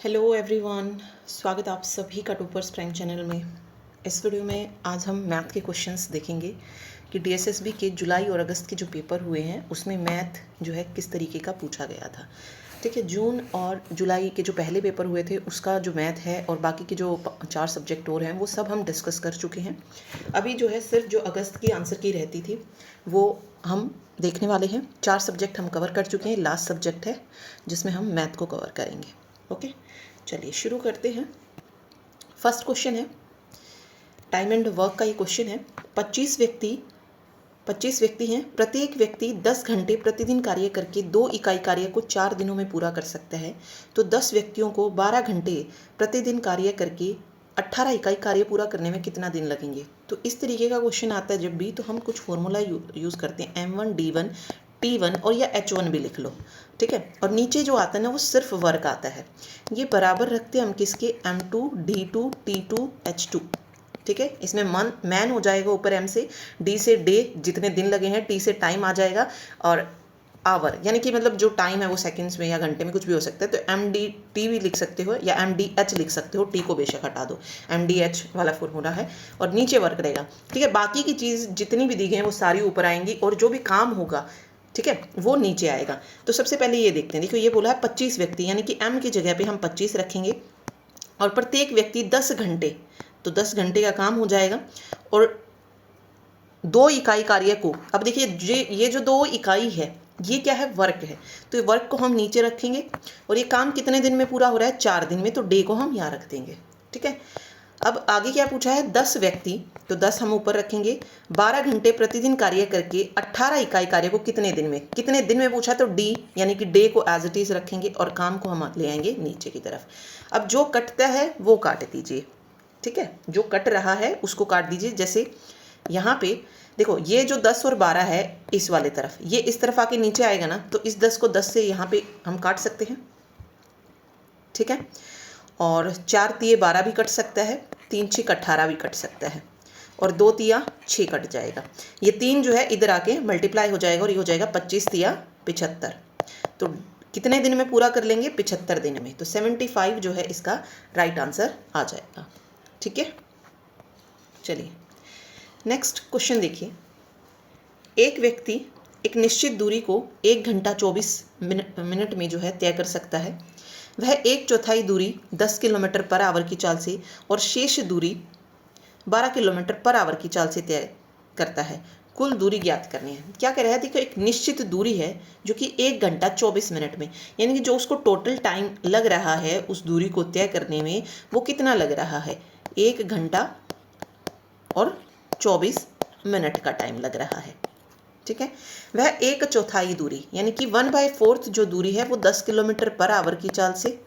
Hello everyone, स्वागत आप सभी का टॉपर्स प्राइम चैनल में। इस वीडियो में आज हम मैथ के क्वेश्चंस देखेंगे कि डीएसएसबी के जुलाई और अगस्त के जो पेपर हुए हैं उसमें मैथ जो है किस तरीके का पूछा गया था। ठीक है, जून और जुलाई के जो पहले पेपर हुए थे उसका जो मैथ है और बाकी के जो 4 सब्जेक्ट और हैं वो सब हम डिस्कस कर चुके हैं। अभी जो है सिर्फ जो अगस्त की आंसर की रहती थी वो हम देखने वाले हैं। 4 सब्जेक्ट हम कवर कर चुके हैं, लास्ट सब्जेक्ट है जिसमें हम मैथ को कवर करेंगे। ओके, चलिए शुरू करते हैं। फर्स्ट क्वेश्चन है टाइम एंड वर्क का। ये क्वेश्चन है 25 व्यक्ति हैं। प्रत्येक व्यक्ति 10 घंटे प्रतिदिन कार्य करके 2 इकाई कार्य को 4 दिनों में पूरा कर सकता है, तो 10 व्यक्तियों को 12 घंटे प्रतिदिन कार्य करके 18 इकाई कार्य पूरा करने में कितना दिन लगेंगे। तो इस तरीके का क्वेश्चन आता है जब भी, तो हम कुछ फॉर्मूला यूज़ करते हैं, M1 D1 T1 और या H1 भी लिख लो। ठीक है, और नीचे जो आता है ना वो सिर्फ वर्क आता है। ये बराबर रखते हैं हम किसके, M2 D2 T2 H2। ठीक है, इसमें मैन हो जाएगा ऊपर M से, D से डे जितने दिन लगे हैं, T से टाइम आ जाएगा और आवर यानी कि मतलब जो टाइम है वो सेकंड्स में या घंटे में कुछ भी हो सकता है। तो MDT भी लिख सकते हो या MDH लिख सकते हो, टी को बेशक हटा दो, MDH वाला फॉर्मूला है और नीचे वर्क रहेगा। ठीक है, बाकी की चीज़ जितनी भी दी गई हैं वो सारी ऊपर आएंगी और जो भी काम होगा, ठीक है, वो नीचे आएगा। तो सबसे पहले ये देखते हैं। देखो ये बोला है 25 व्यक्ति, यानी कि M की जगह पे हम 25 रखेंगे और प्रत्येक व्यक्ति 10 घंटे, तो 10 घंटे का काम हो जाएगा और 2 इकाई कार्य को, अब देखिए ये जो 2 इकाई है ये क्या है, वर्क है, तो ये वर्क को हम नीचे रखेंगे और ये काम कितने दिन में पूरा हो रहा है, 4 दिन में, तो डे को हम यहाँ रख देंगे। ठीक है, अब आगे क्या पूछा है, 10 व्यक्ति, तो 10 हम ऊपर रखेंगे, 12 घंटे प्रतिदिन कार्य करके 18 इकाई कार्य को कितने दिन में पूछा, तो डी यानी कि डे को एज इट इज रखेंगे और काम को हम ले आएंगे नीचे की तरफ। अब जो कटता है वो काट दीजिए। ठीक है, जो कट रहा है उसको काट दीजिए। जैसे यहाँ पे देखो ये जो 10 और 12 है इस वाले तरफ, ये इस तरफ आके नीचे आएगा ना, तो इस 10 को 10 से यहाँ पे हम काट सकते हैं। ठीक है, और 4 तिये 12 भी कट सकता है, 3 6 18 भी कट सकता है और 2 तिया 6 कट जाएगा। ये 3 जो है इधर आके मल्टीप्लाई हो जाएगा और ये हो जाएगा 25 तिया 75। तो कितने दिन में पूरा कर लेंगे, 75 दिन में। तो 75 जो है इसका राइट आंसर आ जाएगा। ठीक है, चलिए नेक्स्ट क्वेश्चन देखिए। एक व्यक्ति एक निश्चित दूरी को 1 घंटा 24 मिनट में जो है तय कर सकता है। वह 1/4 दूरी 10 किलोमीटर पर आवर की चाल से और शेष दूरी 12 किलोमीटर पर आवर की चाल से तय करता है। कुल दूरी ज्ञात करनी है। क्या कह रहा है, देखो एक निश्चित दूरी है जो कि 1 घंटा 24 मिनट में, यानी कि जो उसको टोटल टाइम लग रहा है उस दूरी को तय करने में वो कितना लग रहा है, 1 घंटा और 24 मिनट का टाइम लग रहा है। ठीक है, वह 1/4 दूरी यानी कि 1/4 जो दूरी है वो 10 किलोमीटर पर आवर की चाल से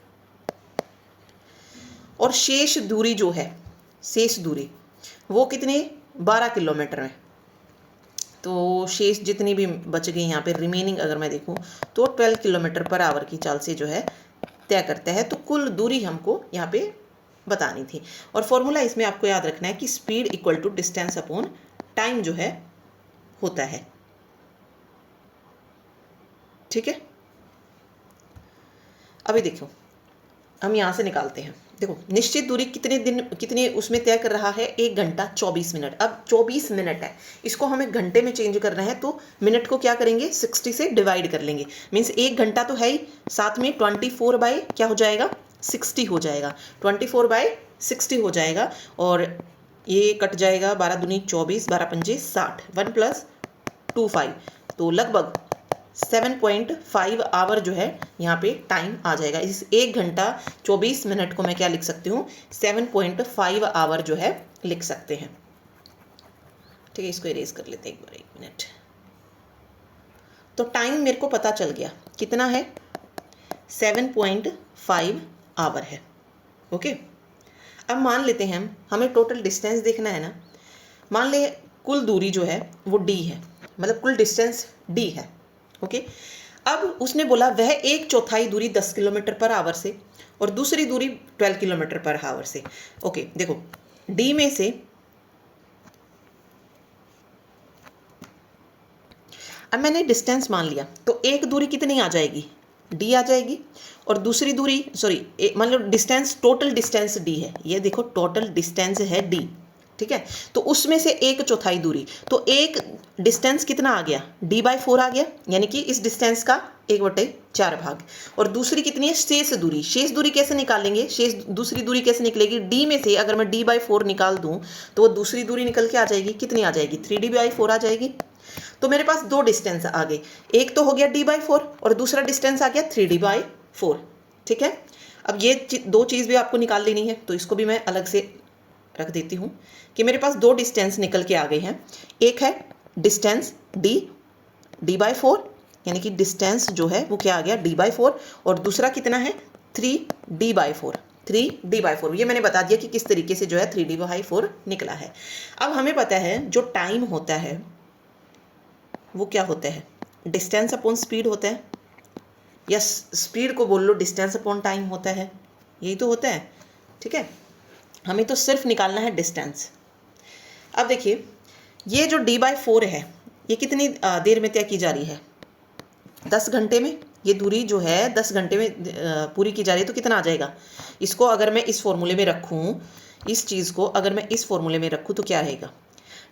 और शेष दूरी जो है, शेष दूरी वो कितने, 12 किलोमीटर में। तो शेष जितनी भी बच गई यहाँ पे रिमेनिंग अगर मैं देखूँ तो 12 किलोमीटर पर आवर की चाल से जो है तय करता है। तो कुल दूरी हमको यहाँ पे बतानी थी और फॉर्मूला इसमें आपको याद रखना है कि speed equal to distance upon time जो है होता है। ठीक है, अभी देखो हम यहाँ से निकालते हैं। देखो निश्चित दूरी कितने उसमें तय कर रहा है, 1 घंटा 24 मिनट। अब 24 मिनट है, इसको हमें घंटे में चेंज करना है, तो मिनट को क्या करेंगे, 60 से डिवाइड कर लेंगे। मीन्स 1 घंटा तो है ही, साथ में 24 बाई क्या हो जाएगा, 60 हो जाएगा, 24/60 हो जाएगा और ये कट जाएगा, 12 दूनी 24, 12 पंजे 60, 1 + 2 5, तो लगभग 7.5 आवर जो है यहाँ पे टाइम आ जाएगा। इस 1 घंटा 24 मिनट को मैं क्या लिख सकती हूँ, 7.5 आवर जो है लिख सकते हैं। ठीक है, इसको इरेज कर लेते हैं एक बार, 1 मिनट। तो टाइम मेरे को पता चल गया कितना है, 7.5 आवर है। ओके, अब मान लेते हैं हमें टोटल डिस्टेंस देखना है ना। मान ले कुल दूरी जो है वो d है, मतलब कुल डिस्टेंस d है। ओके, अब उसने बोला वह 1/4 दूरी 10 किलोमीटर पर आवर से और दूसरी दूरी 12 किलोमीटर पर आवर से। ओके, देखो d में से अब मैंने डिस्टेंस मान लिया, तो एक दूरी कितनी आ जाएगी, डी आ जाएगी, और दूसरी दूरी सॉरी मतलब डिस्टेंस, टोटल डिस्टेंस डी है, ये देखो टोटल डिस्टेंस है डी, ठीक है। तो उसमें से 1/4 दूरी, तो एक डिस्टेंस कितना आ गया, d/4 आ गया, यानी कि इस डिस्टेंस का 1/4 भाग। और दूसरी कितनी है, शेष दूरी। शेष दूरी कैसे निकालेंगे, शेष दूसरी दूरी कैसे निकलेगी, d में से अगर मैं d/4 निकाल दूं तो वो दूसरी दूरी निकल के आ जाएगी, कितनी आ जाएगी, 3d/4 आ जाएगी। तो मेरे पास दो डिस्टेंस आ गए, एक तो हो गया d/4 और दूसरा डिस्टेंस आ गया 3d/4, ठीक है। अब ये दो चीज़ भी आपको निकाल लेनी है, तो इसको भी मैं अलग से रख देती हूँ कि मेरे पास दो डिस्टेंस निकल के आ गए हैं। एक है डिस्टेंस d/4, यानी कि डिस्टेंस जो है वो क्या आ गया, d/4, और दूसरा कितना है 3d/4। ये मैंने बता दिया कि किस तरीके से जो है 3d/4 निकला है। अब हमें पता है जो टाइम होता है वो क्या होता है, डिस्टेंस अपॉन स्पीड होता है, या स्पीड को बोल लो डिस्टेंस अपॉन टाइम होता है, यही तो होता है, ठीक है। हमें तो सिर्फ निकालना है डिस्टेंस। अब देखिए ये जो d/4 है ये कितनी देर में तय की जा रही है, 10 घंटे में। ये दूरी जो है 10 घंटे में पूरी की जा रही है, तो कितना आ जाएगा, इसको अगर मैं इस फॉर्मूले में रखूँ, इस चीज़ को अगर मैं इस फॉर्मूले में रखूँ तो क्या रहेगा,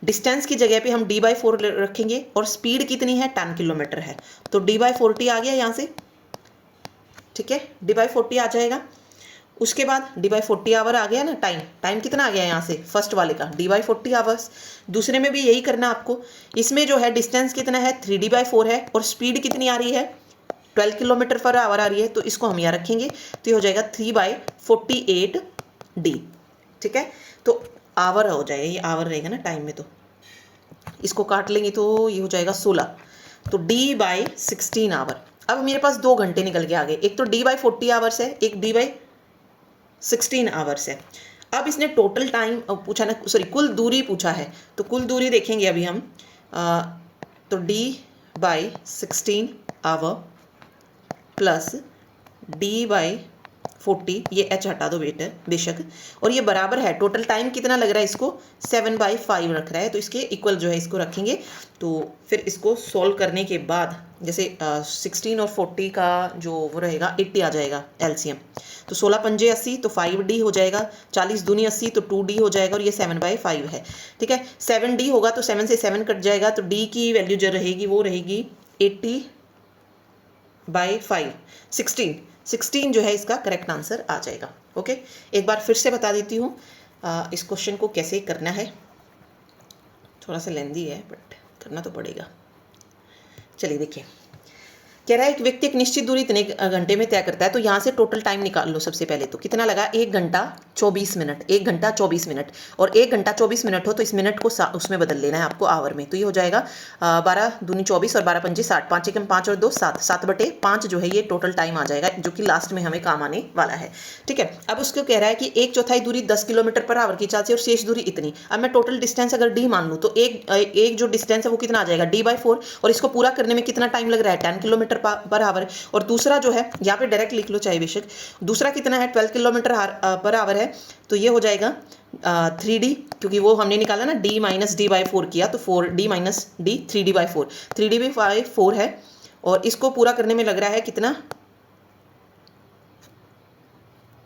डिस्टेंस की जगह पे हम d/4 रखेंगे और स्पीड कितनी है 10 किलोमीटर है, तो d/40 आ गया यहाँ से, ठीक है, d/40 आ जाएगा। उसके बाद d/40 आवर आ गया ना, टाइम कितना आ गया यहाँ से, फर्स्ट वाले का d/40 आवर्स। दूसरे में भी यही करना आपको, इसमें जो है डिस्टेंस कितना है 3d/4 है और स्पीड कितनी आ रही है 12 किलोमीटर पर आवर आ रही है, तो इसको हम यहाँ रखेंगे, तो ये हो जाएगा 3/48d, ठीक है। तो आवर हो जाएगा, ये आवर रहेगा ना टाइम में, तो इसको काट लेंगे तो ये हो जाएगा 16, तो d/16 आवर। अब मेरे पास 2 घंटे निकल के आ गए, एक तो d/40 आवर्स है, एक d/16 आवर्स है। अब इसने टोटल टाइम पूछा ना, सॉरी कुल दूरी पूछा है, तो कुल दूरी देखेंगे अभी हम, तो d/16 आवर प्लस d/40, ये h हटा दो बेशक, और ये बराबर है, टोटल टाइम कितना लग रहा है इसको 7/5 रख रहा है, तो इसके इक्वल जो है इसको रखेंगे। तो फिर इसको सॉल्व करने के बाद जैसे 16 और 40 का जो वो रहेगा 80 आ जाएगा एलसीएम, तो 16 पंजे 80, तो 5d हो जाएगा, 40 दूनी 80, तो 2d हो जाएगा, और ये 7/5 है, ठीक है। 7d होगा तो 7 से 7 कट जाएगा, तो d की वैल्यू जो रहेगी वो रहेगी 80/5, 16 जो है इसका करेक्ट आंसर आ जाएगा। ओके, एक बार फिर से बता देती हूँ इस क्वेश्चन को कैसे करना है, थोड़ा सा लेंदी है बट करना तो पड़ेगा। चलिए देखिए, कह रहा है एक व्यक्ति एक निश्चित दूरी इतने घंटे में तय करता है, तो यहाँ से टोटल टाइम निकाल लो। सबसे पहले तो कितना लगा, 1 घंटा 24 मिनट, 1 घंटा 24 मिनट, और 1 घंटा 24 मिनट हो तो इस मिनट को उसमें बदल लेना है आपको आवर में, तो ये हो जाएगा 12 दूनी 24 और 12 पंजे 60, 5 एकम 5 और 2 7, 7/5 जो है ये टोटल टाइम आ जाएगा, जो कि लास्ट में हमें काम आने वाला है, ठीक है। अब उसको कह रहा है कि 1/4 दूरी 10 किलोमीटर पर आवर की चाल से और शेष दूरी इतनी। अब मैं टोटल डिस्टेंस अगर d मान लूँ तो एक जो डिस्टेंस है वो कितना आ जाएगा d/4, और इसको पूरा करने में कितना टाइम लग रहा है 10 किलोमीटर पर आवर, और दूसरा जो है यहाँ पे डायरेक्ट लिख लो चाहे बेशक, दूसरा कितना है 12 किलोमीटर पर आवर है, तो ये हो जाएगा 3d, क्योंकि वो हमने निकाला ना d माइनस d/4 किया, तो 4d minus d 3d/4, 3d/4 है, और इसको पूरा करने में लग रहा है कितना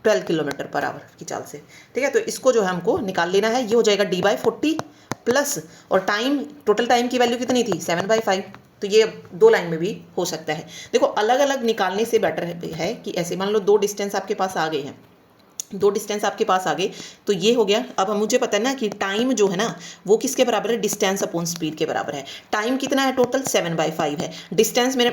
12 किलोमीटर पर आवर की चाल से, ठीक है। तो इसको जो है हमको निकाल लेना है, ये हो जाएगा d/40 प्लस, और टाइम टोटल टाइम की वैल्यू कितनी थी 7/5, तो ये 2 लाइन में भी हो सकता है। देखो अलग अलग निकालने से बेटर है कि ऐसे मान लो 2 डिस्टेंस आपके पास आ गए हैं, 2 डिस्टेंस आपके पास आ गए, तो ये हो गया। अब मुझे पता है ना कि टाइम जो है ना वो किसके बराबर है, डिस्टेंस अपॉन स्पीड के बराबर है। टाइम कितना है टोटल 7/5 है। डिस्टेंस मेरे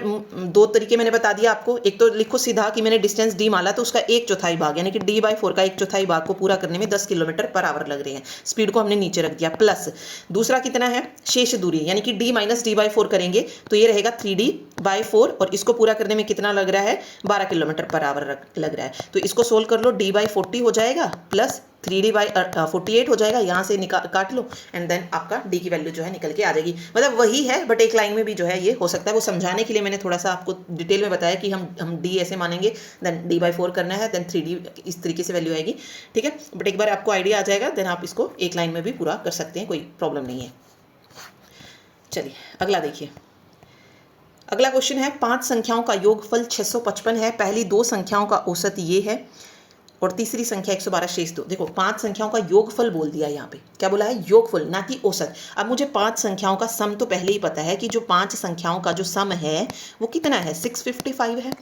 2 तरीके मैंने बता दिया आपको, एक तो लिखो सीधा कि मैंने डिस्टेंस d माना तो उसका 1/4 भाग, यानी कि d/4 का 1/4 भाग को पूरा करने में 10 किलोमीटर पर आवर लग रहे हैं, स्पीड को हमने नीचे रख दिया, प्लस दूसरा कितना है शेष दूरी, यानी कि d माइनस d/4 करेंगे तो ये रहेगा 3d/4, और इसको पूरा करने में कितना लग रहा है 12 किलोमीटर पर आवर लग रहा है। तो इसको सोल्व कर लो, d/40 हो जाएगा प्लस 3d/48 हो जाएगा, यहाँ से काट लो, एंड देन आपका d की वैल्यू जो है निकल के आ जाएगी। मतलब वही है बट एक लाइन में भी जो है ये हो सकता है, वो समझाने के लिए मैंने थोड़ा सा आपको डिटेल में बताया कि हम d ऐसे मानेंगे, देन d/4 करना है, देन 3d इस तरीके से वैल्यू आएगी, ठीक है। बट एक बार आपको आइडिया आ जाएगा, देन आप इसको एक लाइन में भी पूरा कर सकते हैं, कोई प्रॉब्लम नहीं है। चलिए अगला देखिए, अगला क्वेश्चन है 5 संख्याओं का योगफल 655 है। पहली 2 संख्याओं का औसत ये है और तीसरी संख्या 112 शेष 2। देखो 5 संख्याओं का योगफल बोल दिया यहाँ पे, क्या बोला है? योगफल, ना कि औसत। अब मुझे 5 संख्याओं का सम तो पहले ही पता है कि जो 5 संख्याओं का जो सम है वो कितना है, 655 है।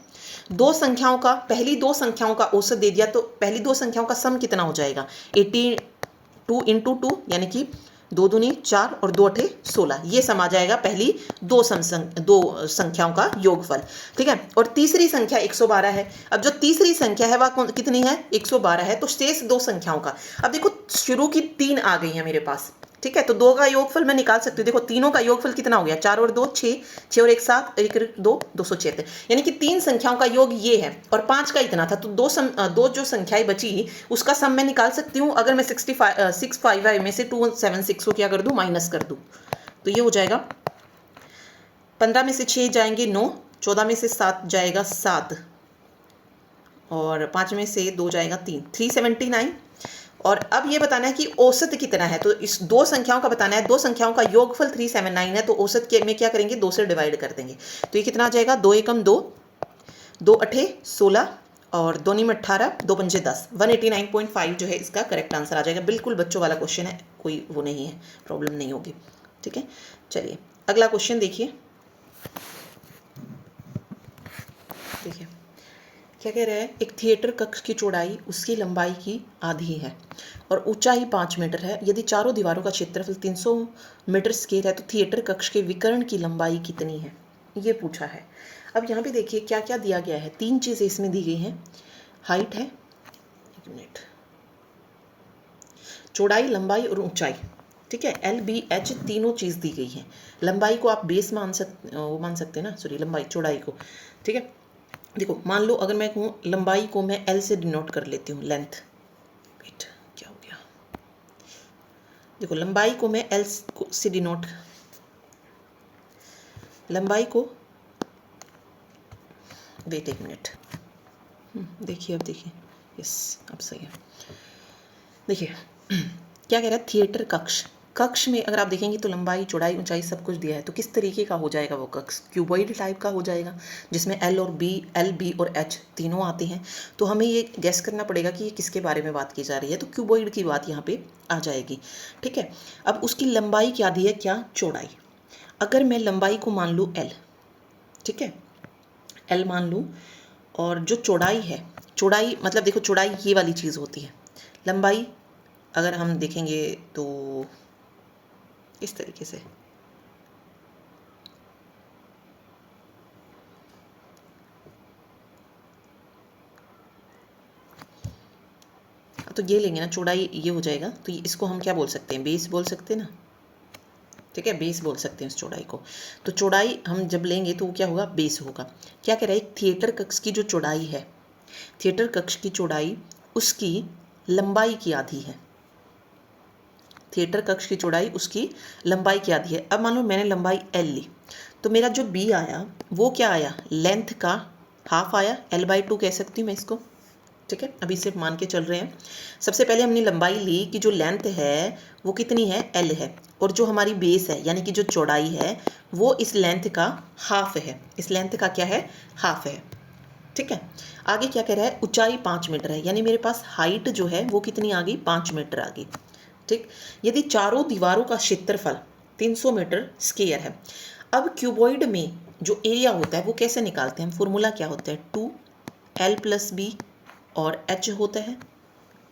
2 संख्याओं का, पहली 2 संख्याओं का औसत दे दिया तो पहली 2 संख्याओं का सम कितना हो जाएगा, 82 इंटू 2 यानी कि 2 दूनी 4 और 2 अठे 16, ये सम आ जाएगा पहली 2 संख्याओं का योगफल। ठीक है, और तीसरी संख्या 112 है। अब जो तीसरी संख्या है वह कितनी है, 112 है। तो शेष 2 संख्याओं का, अब देखो शुरू की 3 आ गई है मेरे पास। ठीक है, तो 2 का योगफल मैं निकाल सकती हूँ। देखो तीनों का योगफल कितना हो गया, 4 और 2 6, 6 और 1 7, 1 2 276, यानी कि 3 संख्याओं का योग ये है और 5 का इतना था। तो दो जो संख्याएं बची उसका सम मैं निकाल सकती हूँ। अगर मैं 655 में से 276 को क्या कर दूँ, माइनस कर दूँ, तो ये हो जाएगा 15 में से 6 जाएंगे 9, 14 में से 7 जाएगा 7 और 5 में से 2 जाएगा 3, 379। और अब ये बताना है कि औसत कितना है। तो इस 2 संख्याओं का बताना है। 2 संख्याओं का योगफल 379 है, तो औसत के में क्या करेंगे, 2 से डिवाइड कर देंगे। तो ये कितना आ जाएगा, 2 एकम 2, 2 अठे 16 और 2 नीम 18, 2 पंजे 10, 189.5 जो है इसका करेक्ट आंसर आ जाएगा। बिल्कुल बच्चों वाला क्वेश्चन है, कोई वो नहीं है, प्रॉब्लम नहीं होगी। ठीक है, चलिए अगला क्वेश्चन देखिए। देखिए क्या कह रहा है, एक थिएटर कक्ष की चौड़ाई उसकी लंबाई की आधी है और ऊंचाई 5 मीटर है। यदि चारों दीवारों का क्षेत्रफल 300 मीटर स्क्वायर है तो थिएटर कक्ष के विकर्ण की लंबाई कितनी है, ये पूछा है। अब यहाँ पे देखिए क्या क्या दिया गया है, 3 चीज़ें इसमें दी गई हैं। हाइट है, 1 मिनट, चौड़ाई, लंबाई और ऊंचाई। ठीक है, एल बी एच तीनों चीज़ दी गई है। लंबाई को आप बेस मान सकते हैं ना, सॉरी लंबाई चौड़ाई को। ठीक है, देखो मान लो अगर मैं कहूँ लंबाई को मैं एल से डिनोट कर लेती हूँ, लेंथ। वेट, क्या हो गया, देखो लंबाई को मैं एल से डिनोट, लंबाई को, वेट 1 मिनट, देखिए अब देखिए, यस अब सही है। देखिए क्या कह रहा है, थिएटर कक्ष, कक्ष में अगर आप देखेंगे तो लंबाई चौड़ाई ऊंचाई सब कुछ दिया है। तो किस तरीके का हो जाएगा वो कक्ष, क्यूबॉइड टाइप का हो जाएगा जिसमें एल बी और एच तीनों आते हैं। तो हमें ये गैस करना पड़ेगा कि ये किसके बारे में बात की जा रही है। तो क्यूबॉइड की बात यहाँ पे आ जाएगी। ठीक है, अब उसकी लंबाई क्या दी है, क्या चौड़ाई। अगर मैं लंबाई को मान लूँ एल, ठीक है एल मान लूँ, और जो चौड़ाई है, चौड़ाई मतलब देखो चौड़ाई ये वाली चीज़ होती है, लंबाई अगर हम देखेंगे तो इस तरीके से, तो ये लेंगे ना, चौड़ाई ये हो जाएगा। तो इसको हम क्या बोल सकते हैं, बेस बोल सकते हैं ना। ठीक है, बेस बोल सकते हैं इस चौड़ाई को। तो चौड़ाई हम जब लेंगे तो वो क्या होगा, बेस होगा। क्या कह रहा है, एक थिएटर कक्ष की जो चौड़ाई है, थिएटर कक्ष की चौड़ाई उसकी लंबाई की आधी है। थिएटर कक्ष की चौड़ाई उसकी लंबाई की आधी है। अब मान लो मैंने लंबाई एल ली, तो मेरा जो बी आया वो क्या आया, लेंथ का हाफ आया, L/2 कह सकती हूँ मैं इसको। ठीक है, अभी सिर्फ मान के चल रहे हैं। सबसे पहले हमने लंबाई ली कि जो लेंथ है वो कितनी है, L है, और जो हमारी बेस है यानी कि जो चौड़ाई है वो इस लेंथ का हाफ है, इस लेंथ का क्या है, हाफ है। ठीक है, आगे क्या कह रहा है, ऊंचाई 5 मीटर है, यानी मेरे पास हाइट जो है वो कितनी आ गई, 5 मीटर आ गई। ठीक, यदि चारों दीवारों का क्षेत्रफल 300 मीटर स्क्वायर है। अब क्यूबॉइड में जो एरिया होता है वो कैसे निकालते हैं, फॉर्मूला क्या होता है, 2L+B और H होता है।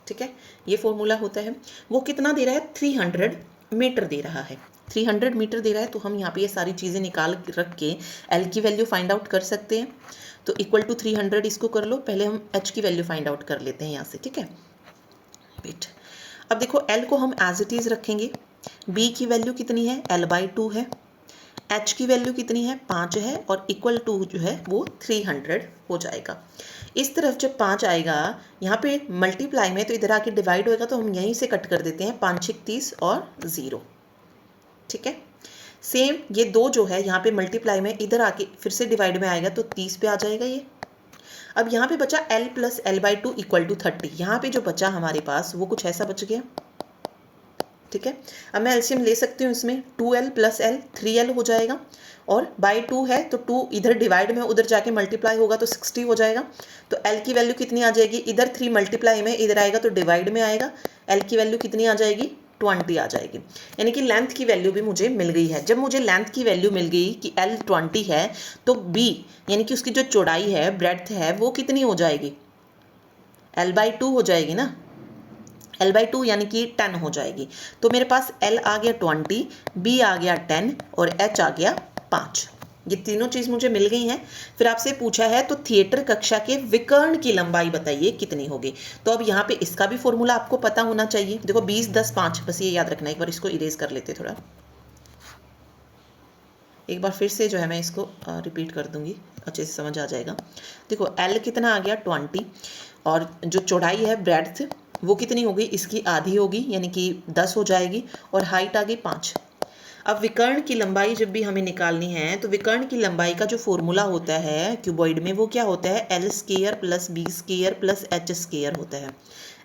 ठीक है, ये फॉर्मूला होता है। वो कितना दे रहा है, 300 मीटर दे रहा है, 300 मीटर दे रहा है। तो हम यहाँ पे ये सारी चीज़ें निकाल रख के L की वैल्यू फाइंड आउट कर सकते हैं। तो इक्वल टू 300 इसको कर लो, पहले हम H की वैल्यू फाइंड आउट कर लेते हैं यहाँ से। ठीक है, वेट, अब देखो L को हम एज इट इज़ रखेंगे, B की वैल्यू कितनी है, L/2 है, H की वैल्यू कितनी है, 5 है, और इक्वल टू जो है वो 300 हो जाएगा। इस तरफ जब 5 आएगा, यहाँ पे मल्टीप्लाई में, तो इधर आके डिवाइड होएगा, तो हम यहीं से कट कर देते हैं, 5 6 30 और 0। ठीक है, सेम ये 2 जो है यहाँ पे मल्टीप्लाई में, इधर आके फिर से डिवाइड में आएगा तो 30 पे आ जाएगा ये। अब यहाँ पे बचा L + L/2 = 30। यहाँ पे जो बचा हमारे पास वो कुछ ऐसा बच गया। ठीक है। अब मैं एलसीएम ले सकती हूँ इसमें, 2l प्लस l 3l हो जाएगा, और बाई 2 है तो 2 इधर डिवाइड में उधर जाके मल्टीप्लाई होगा तो 60 हो जाएगा। तो l की वैल्यू कितनी आ जाएगी, इधर 3 मल्टीप्लाई में इधर आएगा तो डिवाइड में आएगा, l की वैल्यू कितनी आ जाएगी, 20 आ जाएगी। यानी कि लेंथ की वैल्यू भी मुझे मिल गई है। जब मुझे लेंथ की वैल्यू मिल गई कि l 20 है तो b यानी कि उसकी जो चौड़ाई है, ब्रेड्थ है, वो कितनी हो जाएगी, l/2 हो जाएगी ना, l/2 यानी कि 10 हो जाएगी। तो मेरे पास l आ गया 20, b आ गया 10 और h आ गया 5। ये तीनों चीज़ मुझे मिल गई हैं। फिर आपसे पूछा है तो थिएटर कक्षा के विकर्ण की लंबाई बताइए कितनी होगी। तो अब यहाँ पे इसका भी फॉर्मूला आपको पता होना चाहिए। देखो 20 10 5, बस ये याद रखना। एक बार इसको इरेज कर लेते थोड़ा, एक बार फिर से जो है मैं इसको रिपीट कर दूंगी, अच्छे से समझ आ जाएगा। देखो l कितना आ गया 20, और जो चौड़ाई है ब्रेड्थ वो कितनी होगी, इसकी आधी होगी यानी कि 10 हो जाएगी, और हाइट आ गई 5। अब विकर्ण की लंबाई जब भी हमें निकालनी है तो विकर्ण की लंबाई का जो फॉर्मूला होता है क्यूबॉइड में, वो क्या होता है, l square plus b square plus h square होता है।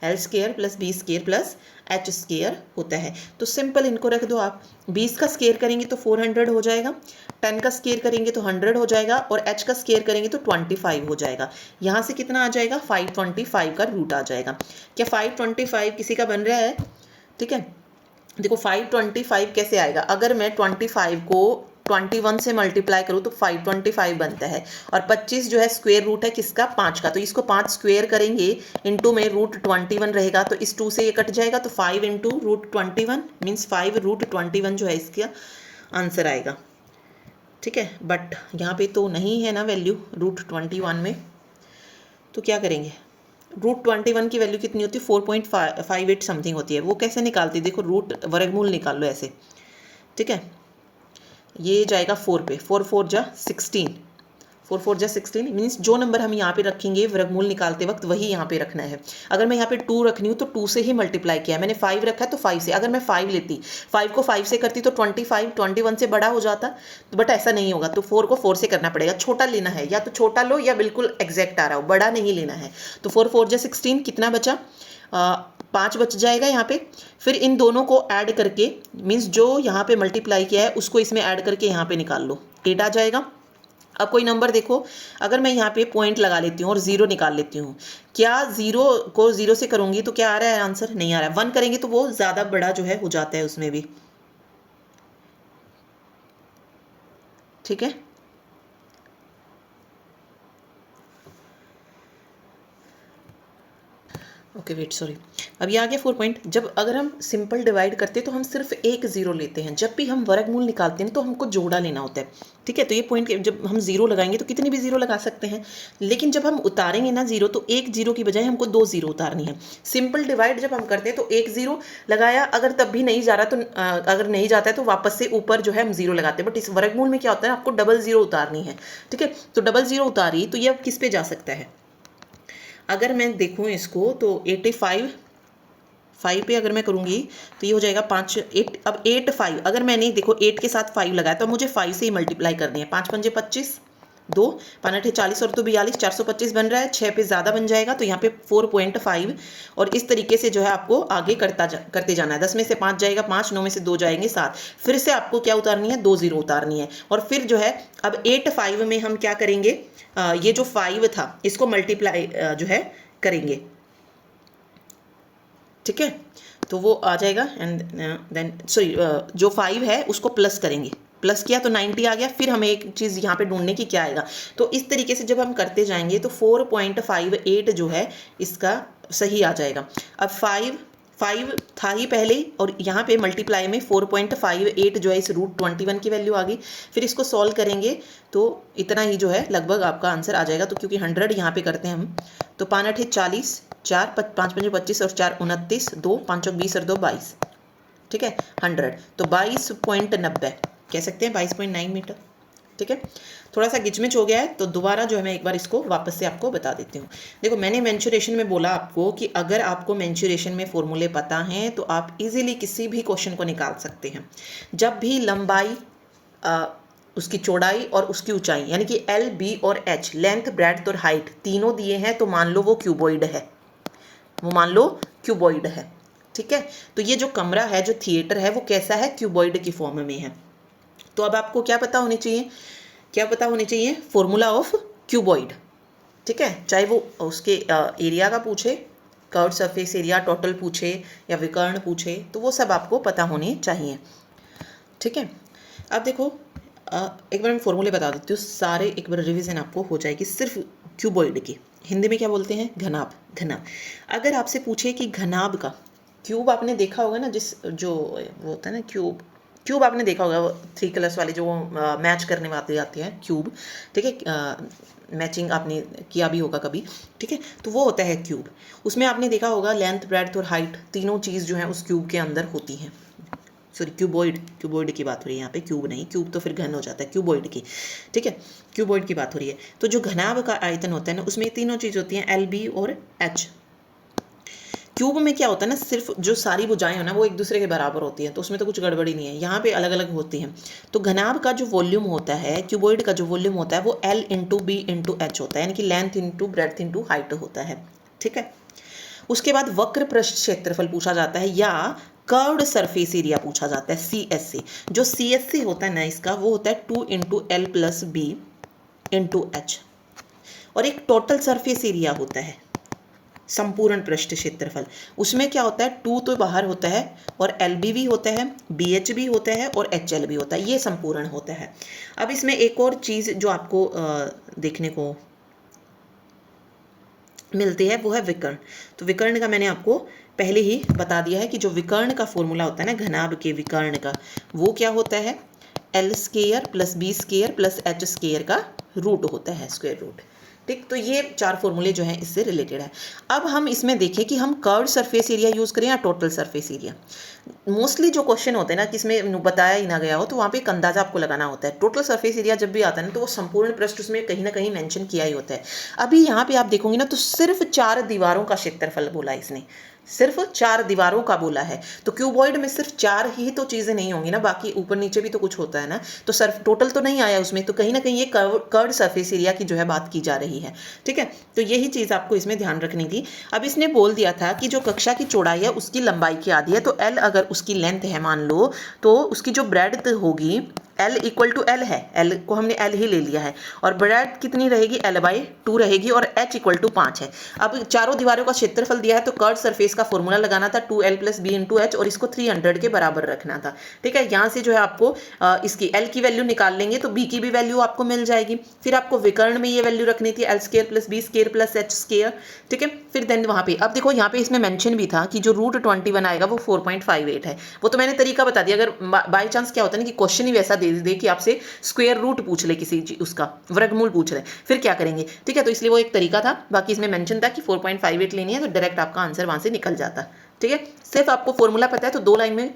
l square plus b square plus h square होता है। तो सिंपल इनको रख दो आप। 20 का स्क्वायर करेंगे तो 400 हो जाएगा, 10 का स्क्वायर करेंगे तो 100 हो जाएगा, और h का स्क्वायर करेंगे तो 25 हो जाएगा। यहाँ से कितना आ जाएगा, 525 का रूट आ जाएगा। क्या 525 किसी का बन रहा है, ठीक है। देखो 525 कैसे आएगा, अगर मैं 25 को 21 से मल्टीप्लाई करूँ तो 525 बनता है, और 25 जो है स्क्वायर रूट है किसका, 5 का। तो इसको 5 स्क्वायर करेंगे, इनटू में रूट 21 रहेगा, तो इस 2 से ये कट जाएगा, तो 5 इंटू रूट 21 मीन्स 5 रूट 21 जो है इसका आंसर आएगा, ठीक है। बट यहाँ पे तो नहीं है ना वैल्यू रूट 21 में, तो क्या करेंगे, रूट 21 की वैल्यू कितनी होती है, 4.58 समथिंग होती है। वो कैसे निकालती है, देखो रूट वर्गमूल निकाल लो ऐसे, ठीक है। ये जाएगा 4 पे, 4 4 जा 16, 4 4 जा 16 मीन्स जो नंबर हम यहाँ पे रखेंगे वर्गमूल निकालते वक्त वही यहाँ पे रखना है। अगर मैं यहाँ पे 2 रखनी हूँ तो 2 से ही मल्टीप्लाई किया है, मैंने 5 रखा है तो 5 से। अगर मैं 5 लेती, 5 को 5 से करती तो 25 21 से बड़ा हो जाता, तो बट ऐसा नहीं होगा, तो 4 को 4 से करना पड़ेगा। छोटा लेना है, या तो छोटा लो या बिल्कुल एग्जैक्ट आ रहा हो, बड़ा नहीं लेना है। तो 4 4 जा 16 कितना बचा, 5 बच जाएगा यहाँ पे। फिर इन दोनों को ऐड करके मीन्स जो यहाँ पे मल्टीप्लाई किया है उसको इसमें ऐड करके यहाँ पे निकाल लो, 8 आ जाएगा। अब कोई नंबर देखो, अगर मैं यहाँ पे पॉइंट लगा लेती हूँ और 0 निकाल लेती हूँ, क्या 0 को 0 से करूँगी तो क्या आ रहा है आंसर, नहीं आ रहा है। 1 करेंगे तो वो ज़्यादा बड़ा जो है हो जाता है उसमें भी, ठीक है। ओके वेट सॉरी, अब ये आ गया 4 पॉइंट। जब अगर हम सिंपल डिवाइड करते हैं तो हम सिर्फ एक 0 लेते हैं, जब भी हम वर्गमूल निकालते हैं तो हमको जोड़ा लेना होता है, ठीक है। तो ये पॉइंट जब हम 0 लगाएंगे तो कितनी भी 0 लगा सकते हैं, लेकिन जब हम उतारेंगे ना 0 तो एक 0 की बजाय हमको 2 0 उतारनी है। सिंपल डिवाइड जब हम करते हैं तो एक 0 लगाया, अगर तब भी नहीं जा रहा तो अगर नहीं जाता है तो वापस से ऊपर जो है हम 0 लगाते हैं। बट इस वर्गमूल में क्या होता है, आपको डबल 0 उतारनी है, ठीक है। तो डबल 0 उतारी तो ये अब किस पे जा सकता है, अगर मैं देखूँ इसको तो 85 5 पे अगर मैं करूँगी तो ये हो जाएगा 5 8। अब 8 5 अगर मैंने देखो 8 के साथ 5 लगाया तो मुझे 5 से ही मल्टीप्लाई करनी है। 5 पंजे 25, 2 5 8 40 और 2 42, 425 बन रहा है, 6 पे ज़्यादा बन जाएगा तो यहाँ पे 4.5। और इस तरीके से जो है आपको आगे करते जाना है। 10 में से 5 जाएगा 5, 9 में से 2 जाएंगे 7, फिर से आपको क्या उतारनी है, 2 0 उतारनी है। और फिर जो है अब 8 5 में हम क्या करेंगे, ये जो 5 था इसको मल्टीप्लाई जो है करेंगे, ठीक है। तो वो आ जाएगा एंड देन सॉरी जो 5 है उसको प्लस करेंगे, प्लस किया तो 90 आ गया। फिर हमें एक चीज़ यहाँ पे ढूंढने की क्या आएगा, तो इस तरीके से जब हम करते जाएंगे तो 4.58 जो है इसका सही आ जाएगा। अब 5 था ही पहले ही, और यहाँ पे मल्टीप्लाई में 4.58 जो है इस रूट 21 की वैल्यू आ गई। फिर इसको सॉल्व करेंगे तो इतना ही जो है लगभग आपका आंसर आ जाएगा। तो क्योंकि 100 यहाँ पे करते हैं हम, तो 5 8 40, 4 5 5 25 और 4 29, 2 5 20 और 2 22, ठीक है 100। तो 22.90 कह सकते हैं, 22.9 मीटर, ठीक है। थोड़ा सा गिचमिच हो गया है तो दोबारा जो है मैं एक बार इसको वापस से आपको बता देती हूँ। देखो मैंने मेंसुरेशन में बोला आपको कि अगर आपको मेंसुरेशन में फॉर्मूले पता हैं तो आप इजीली किसी भी क्वेश्चन को निकाल सकते हैं। जब भी लंबाई उसकी चौड़ाई और उसकी ऊंचाई यानी कि एल बी और एच, लेंथ ब्रेड्थ और हाइट तीनों दिए हैं तो मान लो वो क्यूबॉइड है, वो मान लो क्यूबॉइड है, ठीक है। तो ये जो कमरा है, जो थिएटर है, वो कैसा है, क्यूबॉइड की फॉर्म में है। तो अब आपको क्या पता होनी चाहिए, क्या पता होनी चाहिए, फॉर्मूला ऑफ क्यूबॉइड, ठीक है। चाहे वो उसके एरिया का पूछे, कर्व सरफेस एरिया टोटल पूछे या विकर्ण पूछे, तो वो सब आपको पता होने चाहिए, ठीक है। अब देखो एक बार मैं फॉर्मूले बता देती हूँ सारे, एक बार रिवीजन आपको हो जाएगी सिर्फ क्यूबॉइड की। हिंदी में क्या बोलते हैं, घनाभ। घनाभ, अगर आपसे पूछे कि घनाभ का क्यूब, आपने देखा होगा ना, जिस जो वो होता है ना क्यूब, क्यूब आपने देखा होगा, वो 3 कलर्स वाले जो मैच करने वाले आते हैं क्यूब, ठीक है, मैचिंग आपने किया भी होगा कभी, ठीक है। तो वो होता है क्यूब। उसमें आपने देखा होगा लेंथ, ब्रेड्थ और हाइट, तीनों चीज़ जो है उस क्यूब के अंदर होती हैं। सॉरी, क्यूबॉइड, क्यूबॉइड की बात हो रही है यहाँ पे, क्यूब नहीं, क्यूब तो फिर घन हो जाता है, क्यूबॉइड की, ठीक है, क्यूबॉइड की बात हो रही है। तो जो घनाभ का आयतन होता है ना, उसमें तीनों चीज़ होती हैं, एल, बी और एच। क्यूब में क्या होता है ना, सिर्फ जो सारी भुजाएं हो ना वो एक दूसरे के बराबर होती हैं, तो उसमें तो कुछ गड़बड़ी नहीं है, यहाँ पे अलग अलग होती हैं। तो घनाभ का जो वॉल्यूम होता है, क्यूबॉइड का जो वॉल्यूम होता है, वो L into B into H होता है, यानी कि length into breadth into height होता है, ठीक है। उसके बाद वक्र पृष्ठ क्षेत्रफल पूछा जाता है, या कर्व्ड सरफेस एरिया पूछा जाता है, CSC। जो CSC होता है ना इसका, वो होता है 2 into L plus B into H. और एक टोटल सरफेस एरिया होता है, संपूर्ण पृष्ठ क्षेत्रफल। उसमें क्या होता है, 2 तो बाहर होता है और LB भी होता है, BH भी होता है और HL भी होता है, ये संपूर्ण होता है। अब इसमें एक और चीज़ जो आपको देखने को मिलती है वो है विकर्ण। तो विकर्ण का मैंने आपको पहले ही बता दिया है कि जो विकर्ण का फॉर्मूला होता है ना घनाभ के विकर्ण का, वो क्या होता है, L square plus B square plus H square का रूट होता है, स्क्वायर रूट, ठीक। तो ये 4 फॉर्मूले जो हैं इससे रिलेटेड है। अब हम इसमें देखें कि हम कर्व्ड सरफेस एरिया यूज़ करें या टोटल सरफेस एरिया। मोस्टली जो क्वेश्चन होते हैं ना, किसमें बताया ही ना गया हो, तो वहाँ पे एक अंदाजा आपको लगाना होता है। टोटल सरफेस एरिया जब भी आता है ना, तो वो संपूर्ण पृष्ठ उसमें कहीं ना कहीं मेंशन किया ही होता है। अभी यहाँ पे आप देखोगे ना, तो सिर्फ 4 दीवारों का क्षेत्रफल बोला इसने, सिर्फ 4 दीवारों का बोला है। तो क्यूबॉइड में सिर्फ 4 ही तो चीज़ें नहीं होंगी ना, बाकी ऊपर नीचे भी तो कुछ होता है ना, तो सर्फ टोटल तो नहीं आया उसमें, तो कहीं ना कहीं ये कर्व्ड सरफेस एरिया की जो है बात की जा रही है, ठीक है। तो यही चीज़ आपको इसमें ध्यान रखनी थी। अब इसने बोल दिया था कि जो कक्षा की चौड़ाई है उसकी लंबाई की आधी है, तो एल अगर उसकी लेंथ है मान लो, तो उसकी जो ब्रेड्थ होगी L इक्वल टू L है, L को हमने L ही ले लिया है, और ब्रेड्थ कितनी रहेगी, L/2 रहेगी, और H इक्वल टू 5 है। अब चारों दीवारों का क्षेत्रफल दिया है, तो कर्व्ड सरफेस का फॉर्मूला लगाना था 2L plus B into H, और इसको 300 के बराबर रखना था, ठीक है। यहाँ से जो है आपको इसकी L की वैल्यू निकाल लेंगे तो B की भी वैल्यू आपको मिल जाएगी। फिर आपको विकर्ण में ये वैल्यू रखनी थी, L square plus B square plus H square, ठीक है। फिर देन वहाँ पे अब देखो, यहाँ पे इसमें मेंशन भी था कि जो रूट 21 आएगा वो 4.58 है। वो तो मैंने तरीका बता दिया, अगर बाई चांस क्या होता है ना कि क्वेश्चन ही वैसा दे दे कि आपसे स्क्वायर रूट पूछ ले, किसी उसका वर्गमूल पूछ ले, फिर क्या करेंगे, ठीक है। तो इसलिए वो एक तरीका था, बाकी इसमें मेंशन था कि 4.58 लेनी है, तो डायरेक्ट आपका आंसर वहां से निकल जाता, ठीक है। सिर्फ आपको फॉर्मूला पता है तो 2 लाइन में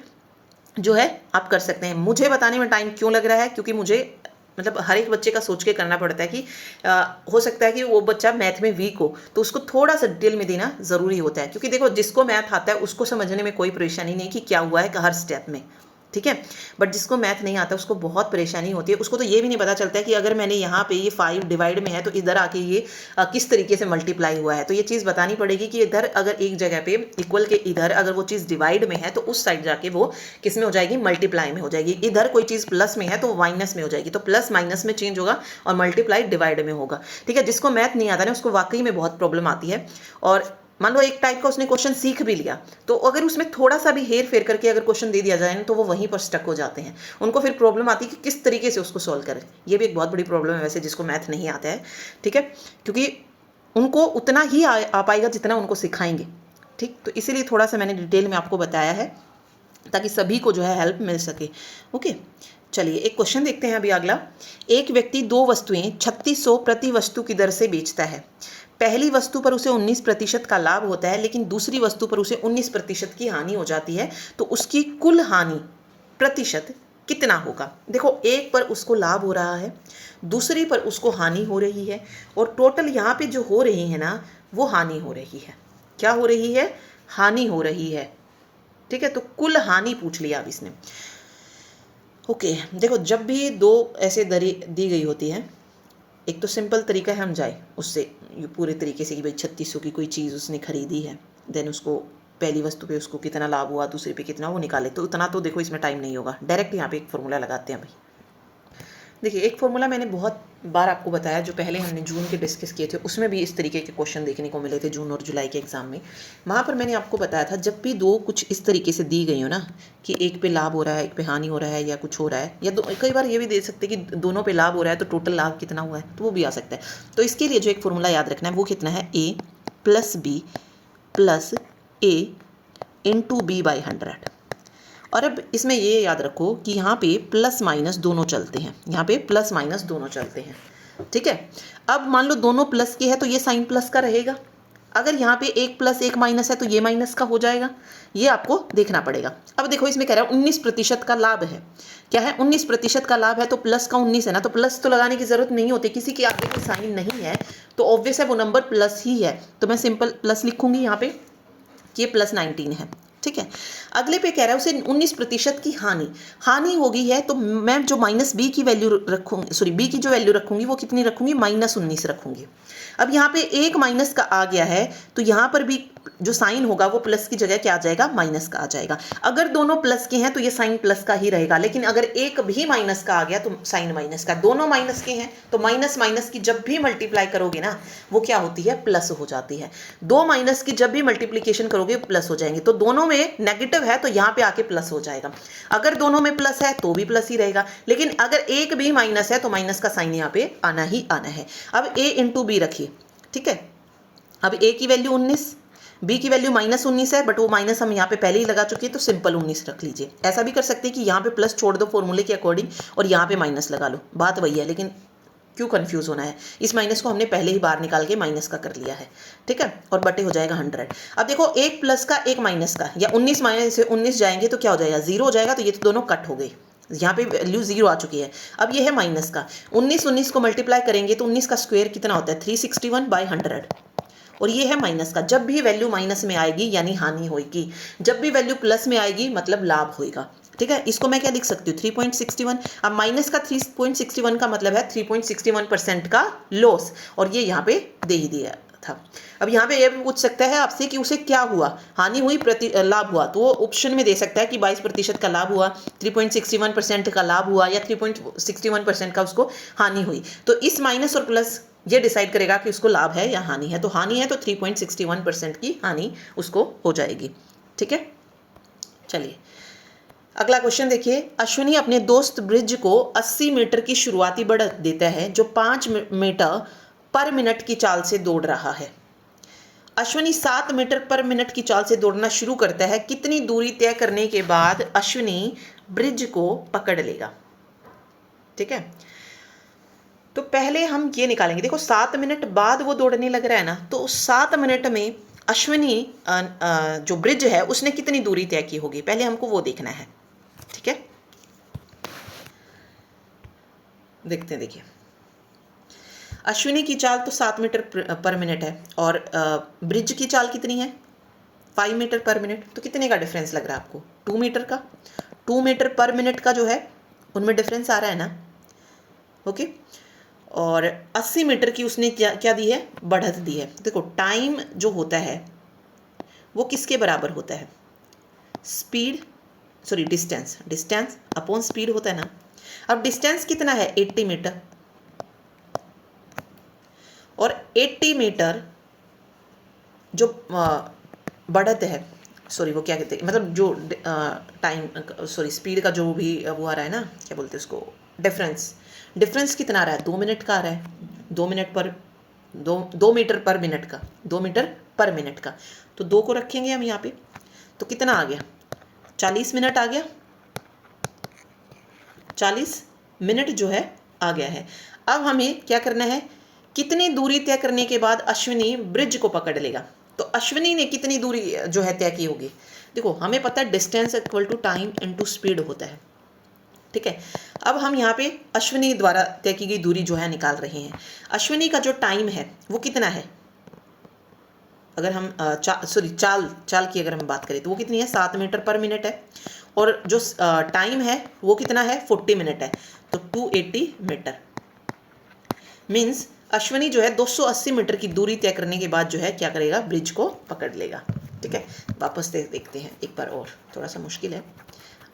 जो है आप कर सकते हैं। मुझे बताने में टाइम क्यों लग रहा है, क्योंकि मुझे मतलब हर एक बच्चे का सोच के करना पड़ता है कि हो सकता है कि वो बच्चा मैथ में वीक हो, तो उसको थोड़ा सा डिटेल में देना ज़रूरी होता है। क्योंकि देखो, जिसको मैथ आता है उसको समझने में कोई परेशानी नहीं कि क्या हुआ है हर स्टेप में, ठीक है। बट जिसको मैथ नहीं आता उसको बहुत परेशानी होती है। उसको तो ये भी नहीं पता चलता है कि अगर मैंने यहाँ पे ये 5 डिवाइड में है तो इधर आके ये किस तरीके से मल्टीप्लाई हुआ है। तो ये चीज़ बतानी पड़ेगी कि इधर अगर एक जगह पे इक्वल के इधर अगर वो चीज़ डिवाइड में है तो उस साइड जाके वो किस में हो जाएगी, मल्टीप्लाई में हो जाएगी। इधर कोई चीज़ प्लस में है तो माइनस में हो जाएगी, तो प्लस माइनस में चेंज होगा और मल्टीप्लाई डिवाइड में होगा, ठीक है। जिसको मैथ नहीं आता ना उसको वाकई में बहुत प्रॉब्लम आती है। और मान लो एक टाइप का उसने क्वेश्चन सीख भी लिया, तो अगर उसमें थोड़ा सा भी हेर फेर करके अगर क्वेश्चन दे दिया जाए ना, तो वो वहीं पर स्टक हो जाते हैं। उनको फिर प्रॉब्लम आती है कि किस तरीके से उसको सॉल्व करें। ये भी एक बहुत बड़ी प्रॉब्लम है वैसे, जिसको मैथ नहीं आता है, ठीक है। क्योंकि उनको उतना ही आ पाएगा जितना उनको सिखाएंगे, ठीक। तो इसीलिए थोड़ा सा मैंने डिटेल में आपको बताया है ताकि सभी को जो है हेल्प मिल सके, ओके। चलिए एक क्वेश्चन देखते हैं अभी अगला। एक व्यक्ति 2 वस्तुएं 3600 प्रति वस्तु की दर से बेचता है। पहली वस्तु पर उसे 19% का लाभ होता है, लेकिन दूसरी वस्तु पर उसे 19% की हानि हो जाती है, तो उसकी कुल हानि प्रतिशत कितना होगा। देखो, एक पर उसको लाभ हो रहा है, दूसरी पर उसको हानि हो रही है, और टोटल यहाँ पे जो हो रही है ना वो हानि हो रही है। क्या हो रही है, हानि हो रही है, ठीक है। तो कुल हानि पूछ लिया अब इसने, ओके। देखो, जब भी 2 ऐसे दरी दी गई होती है, एक तो सिंपल तरीका है हम जाए उससे पूरे तरीके से कि भाई 3600 की कोई चीज़ उसने खरीदी है, देन उसको पहली वस्तु पे उसको कितना लाभ हुआ, दूसरे पे कितना, वो निकाले। तो उतना तो देखो इसमें टाइम नहीं होगा, डायरेक्ट यहाँ पे एक फॉर्मूला लगाते हैं भाई। देखिए एक फॉर्मूला मैंने बहुत बार आपको बताया, जो पहले हमने जून के डिस्कस किए थे उसमें भी इस तरीके के क्वेश्चन देखने को मिले थे जून और जुलाई के एग्जाम में। वहाँ पर मैंने आपको बताया था जब भी दो कुछ इस तरीके से दी गई हो ना कि एक पे लाभ हो रहा है, एक पे हानि हो रहा है, या कुछ हो रहा है, या कई बार ये भी दे सकते हैं कि दोनों पे लाभ हो रहा है तो टोटल लाभ कितना हुआ है, तो वो भी आ सकता है। तो इसके लिए जो एक फॉर्मूला याद रखना है वो कितना है, A plus B plus A into B by 100। और अब इसमें ये याद रखो कि यहाँ पे प्लस माइनस दोनों चलते हैं, यहाँ पे प्लस माइनस दोनों चलते हैं, ठीक है। अब मान लो दोनों प्लस के है तो ये साइन प्लस का रहेगा, अगर यहाँ पे एक प्लस एक माइनस है तो ये माइनस का हो जाएगा, ये आपको देखना पड़ेगा। अब देखो इसमें कह रहा है 19% का लाभ है, क्या है 19% का लाभ है, तो प्लस का 19 है ना, तो प्लस तो लगाने की जरूरत नहीं होती, किसी की आगे कोई साइन नहीं है तो ऑब्वियस है वो नंबर प्लस ही है, तो मैं सिंपल प्लस लिखूंगी यहाँ पे कि ये प्लस 19 है, ठीक है। अगले पे कह रहा है उसे 19% की हानि होगी है, तो मैं जो माइनस बी की वैल्यू रखूंगी, सॉरी बी की जो वैल्यू रखूंगी वो कितनी रखूंगी, -19 रखूंगी। अब यहाँ पे एक माइनस का आ गया है तो यहाँ पर भी जो साइन होगा वो प्लस की जगह क्या आ जाएगा, माइनस का आ जाएगा। अगर दोनों प्लस के हैं तो ये साइन प्लस का ही रहेगा, लेकिन अगर एक भी माइनस का आ गया तो साइन माइनस का। दोनों माइनस के हैं तो माइनस माइनस की जब भी मल्टीप्लाई करोगे ना वो क्या होती है, प्लस हो जाती है। दो माइनस की जब भी मल्टीप्लीकेशन करोगे प्लस हो जाएंगे, तो दोनों में नेगेटिव है तो यहाँ पे आके प्लस हो जाएगा। अगर दोनों में प्लस है तो भी प्लस ही रहेगा, लेकिन अगर एक भी माइनस है तो माइनस का साइन यहाँ पे आना ही आना है। अब a इंटू बी रखिए, ठीक है। अब a की वैल्यू 19, b की वैल्यू -19 है, बट वो माइनस हम यहाँ पे पहले ही लगा चुके हैं तो सिंपल 19 रख लीजिए। ऐसा भी कर सकते हैं कि यहाँ पे प्लस छोड़ दो फॉर्मूले के अकॉर्डिंग और यहाँ पे माइनस लगा लो, बात वही है, लेकिन क्यों कंफ्यूज होना है, इस माइनस को हमने पहले ही बाहर निकाल के माइनस का कर लिया है, ठीक है। और बटे हो जाएगा 100। अब देखो एक प्लस का एक माइनस का, या 19 माइनस से 19 जाएंगे तो क्या हो जाएगा, 0 हो जाएगा, तो ये तो दोनों कट हो गए, यहाँ पे वैल्यू 0 आ चुकी है। अब ये है माइनस का, 19 को मल्टीप्लाई करेंगे तो 19 का स्क्वायर कितना होता है, 361/100। और ये है माइनस का, जब भी वैल्यू माइनस में आएगी यानी हानि होगी, जब भी वैल्यू प्लस में आएगी मतलब लाभ होगा, ठीक है। इसको मैं क्या लिख सकती हूँ, 3.61। अब माइनस का 3.61 का मतलब है 3.61% का लॉस, और ये यहाँ पे दे ही दिया था। अब यहाँ पे ये भी पूछ सकता है आपसे कि उसे क्या हुआ, हानि हुई लाभ हुआ, तो वो ऑप्शन में दे सकता है कि 22% का लाभ हुआ, 3.61% का लाभ हुआ, या 3.61% का उसको हानि हुई। तो इस माइनस और प्लस ये डिसाइड करेगा कि उसको लाभ है या हानि है। तो हानि है तो 3.61% की हानि उसको हो जाएगी, ठीक है। चलिए अगला क्वेश्चन देखिए। अश्विनी अपने दोस्त ब्रिज को 80 मीटर की शुरुआती बढ़त देता है जो 5 मीटर पर मिनट की चाल से दौड़ रहा है। अश्विनी 7 मीटर पर मिनट की चाल से दौड़ना शुरू करता है, कितनी दूरी तय करने के बाद अश्विनी ब्रिज को पकड़ लेगा, ठीक है। तो पहले हम ये निकालेंगे, देखो 7 मिनट बाद वो दौड़ने लग रहा है ना, तो 7 मिनट में अश्विनी जो ब्रिज है उसने कितनी दूरी तय की होगी, पहले हमको वो देखना है, ठीक है। देखते हैं, देखिए अश्विनी की चाल तो 7 मीटर पर मिनट है, और ब्रिज की चाल कितनी है, 5 मीटर पर मिनट। तो कितने का डिफरेंस लग रहा है आपको, 2 मीटर का। 2 मीटर पर मिनट का जो है उनमें डिफरेंस आ रहा है ना, ओके। और 80 मीटर की उसने क्या दी है, बढ़त दी है। देखो टाइम जो होता है वो किसके बराबर होता है, speed, sorry distance upon speed होता है ना। अब डिस्टेंस कितना है, 80 मीटर, और 80 मीटर जो बढ़त है, सॉरी वो क्या कहते हैं, मतलब जो टाइम, सॉरी स्पीड का जो भी वो आ रहा है ना, क्या बोलते हैं उसको, डिफरेंस कितना आ रहा है, 2 मिनट का आ रहा है, 2 मिनट पर 2 मीटर पर मिनट का, 2 मीटर पर मिनट का। तो 2 को रखेंगे हम यहाँ पे, तो कितना आ गया, 40 मिनट आ गया, 40 मिनट जो है आ गया है। अब हमें क्या करना है, कितनी दूरी तय करने के बाद अश्विनी ब्रिज को पकड़ लेगा। तो अश्विनी ने कितनी दूरी जो है तय की होगी, देखो हमें पता है distance equal to time into speed होता है, ठीक है। अब हम यहाँ पे अश्विनी द्वारा तय की गई दूरी जो है निकाल रहे हैं। अश्विनी का जो टाइम है वो कितना है, अगर हम चाल की अगर हम बात करें तो वो कितनी है, 7 मीटर पर मिनट है, और जो टाइम है वो कितना है, 40 मिनट है, तो 280 मीटर। मीन्स अश्विनी जो है 280 मीटर की दूरी तय करने के बाद जो है क्या करेगा, ब्रिज को पकड़ लेगा, ठीक है, वापस देखते हैं एक बार और, थोड़ा सा मुश्किल है,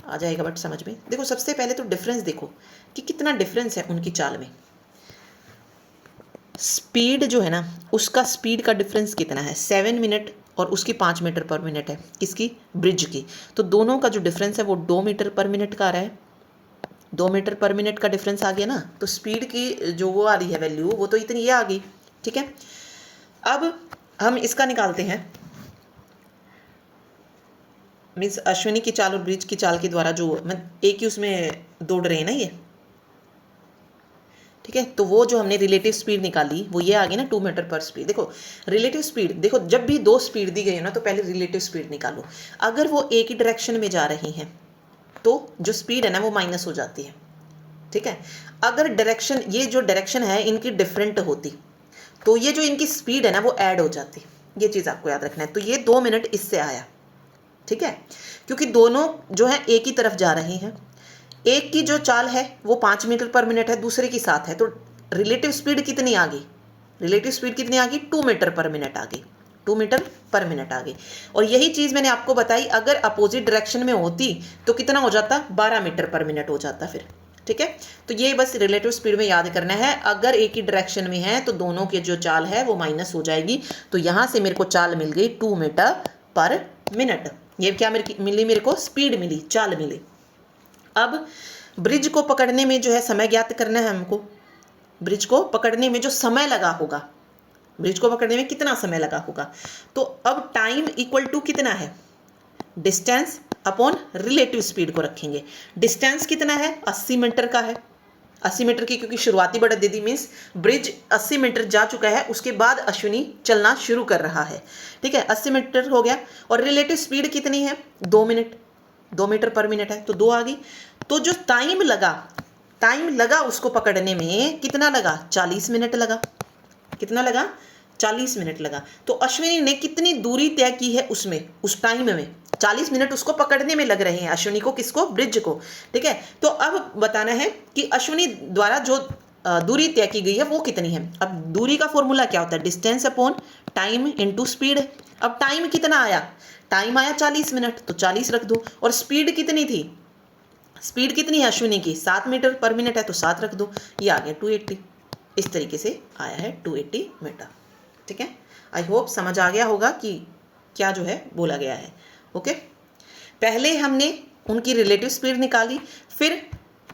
आ जाएगा बट समझ में। देखो सबसे पहले तो डिफरेंस देखो कि कितना डिफरेंस है उनकी चाल में। स्पीड जो है ना, उसका स्पीड का डिफरेंस कितना है, 7 मिनट और उसकी 5 मीटर पर मिनट है, किसकी, ब्रिज की। तो दोनों का जो डिफरेंस है वो 2 मीटर पर मिनट का आ रहा है, 2 मीटर पर मिनट का डिफरेंस आ गया ना। तो स्पीड की जो वो आ रही है वैल्यू, वो तो इतनी ये आ गई, ठीक है। अब हम इसका निकालते हैं, मीन्स अश्विनी की चाल और ब्रिज की चाल के द्वारा जो एक ही उसमें दौड़ रहे हैं ना ये, ठीक है। तो वो जो हमने रिलेटिव स्पीड निकाली वो ये आ गई ना 2 मीटर पर स्पीड। देखो रिलेटिव स्पीड, देखो जब भी दो स्पीड दी गई है ना तो पहले रिलेटिव स्पीड निकालो। अगर वो एक ही डायरेक्शन में जा रही हैं तो जो स्पीड है ना वो माइनस हो जाती है, ठीक है। अगर डायरेक्शन, ये जो डायरेक्शन है इनकी डिफरेंट होती तो ये जो इनकी स्पीड है ना वो ऐड हो जाती। ये चीज़ आपको याद रखना है। तो ये 2 मिनट इससे आया, ठीक है, क्योंकि दोनों जो है एक ही तरफ जा रहे हैं। एक की जो चाल है वो 5 मीटर पर मिनट है, दूसरे की 7 है, तो रिलेटिव स्पीड कितनी आ गई, रिलेटिव स्पीड कितनी आ गई, 2 मीटर पर मिनट आ गई, 2 मीटर पर मिनट आ गई। और यही चीज़ मैंने आपको बताई, अगर अपोजिट डायरेक्शन में होती तो कितना हो जाता, 12 मीटर पर मिनट हो जाता फिर, ठीक है। तो ये बस रिलेटिव स्पीड में याद करना है, अगर एक ही डायरेक्शन में है तो दोनों की जो चाल है वो माइनस हो जाएगी। तो यहाँ से मेरे को चाल मिल गई 2 मीटर पर मिनट। ये क्या मिली, मेरे को स्पीड मिली, चाल मिली। अब ब्रिज को पकड़ने में जो है समय ज्ञात करना है हमको। ब्रिज को पकड़ने में जो समय लगा होगा, ब्रिज को पकड़ने में कितना समय लगा होगा, तो अब टाइम इक्वल टू कितना है, डिस्टेंस अपॉन रिलेटिव स्पीड को रखेंगे। डिस्टेंस कितना है, 80 मीटर का है, 80 मीटर की, क्योंकि शुरुआती बढ़त दे दी, मीन्स ब्रिज 80 मीटर जा चुका है, उसके बाद अश्विनी चलना शुरू कर रहा है, ठीक है, 80 मीटर हो गया। और रिलेटिव स्पीड कितनी है, 2 मिनट, 2 मीटर पर मिनट है, तो 2 आ गई। तो जो टाइम लगा उसको पकड़ने में कितना लगा, 40 मिनट लगा। कितना लगा, 40 मिनट लगा। तो अश्विनी ने कितनी दूरी तय की है उसमें, उस टाइम में 40 मिनट उसको पकड़ने में लग रहे हैं, अश्विनी को, किसको, ब्रिज को, ठीक है। तो अब बताना है कि अश्विनी द्वारा जो दूरी तय की गई है वो कितनी है। अब दूरी का फॉर्मूला क्या होता है, distance upon time into speed. अब टाइम कितना आया, टाइम आया 40 मिनट, तो 40 रख दो। और स्पीड कितनी थी, स्पीड कितनी है अश्विनी की, 7 मीटर पर मिनट है, तो 7 रख दो। ये आ गया 280, इस तरीके से आया है 280 मीटर, ठीक है। आई होप समझ आ गया होगा कि क्या जो है बोला गया है, ओके। पहले हमने उनकी रिलेटिव स्पीड निकाली, फिर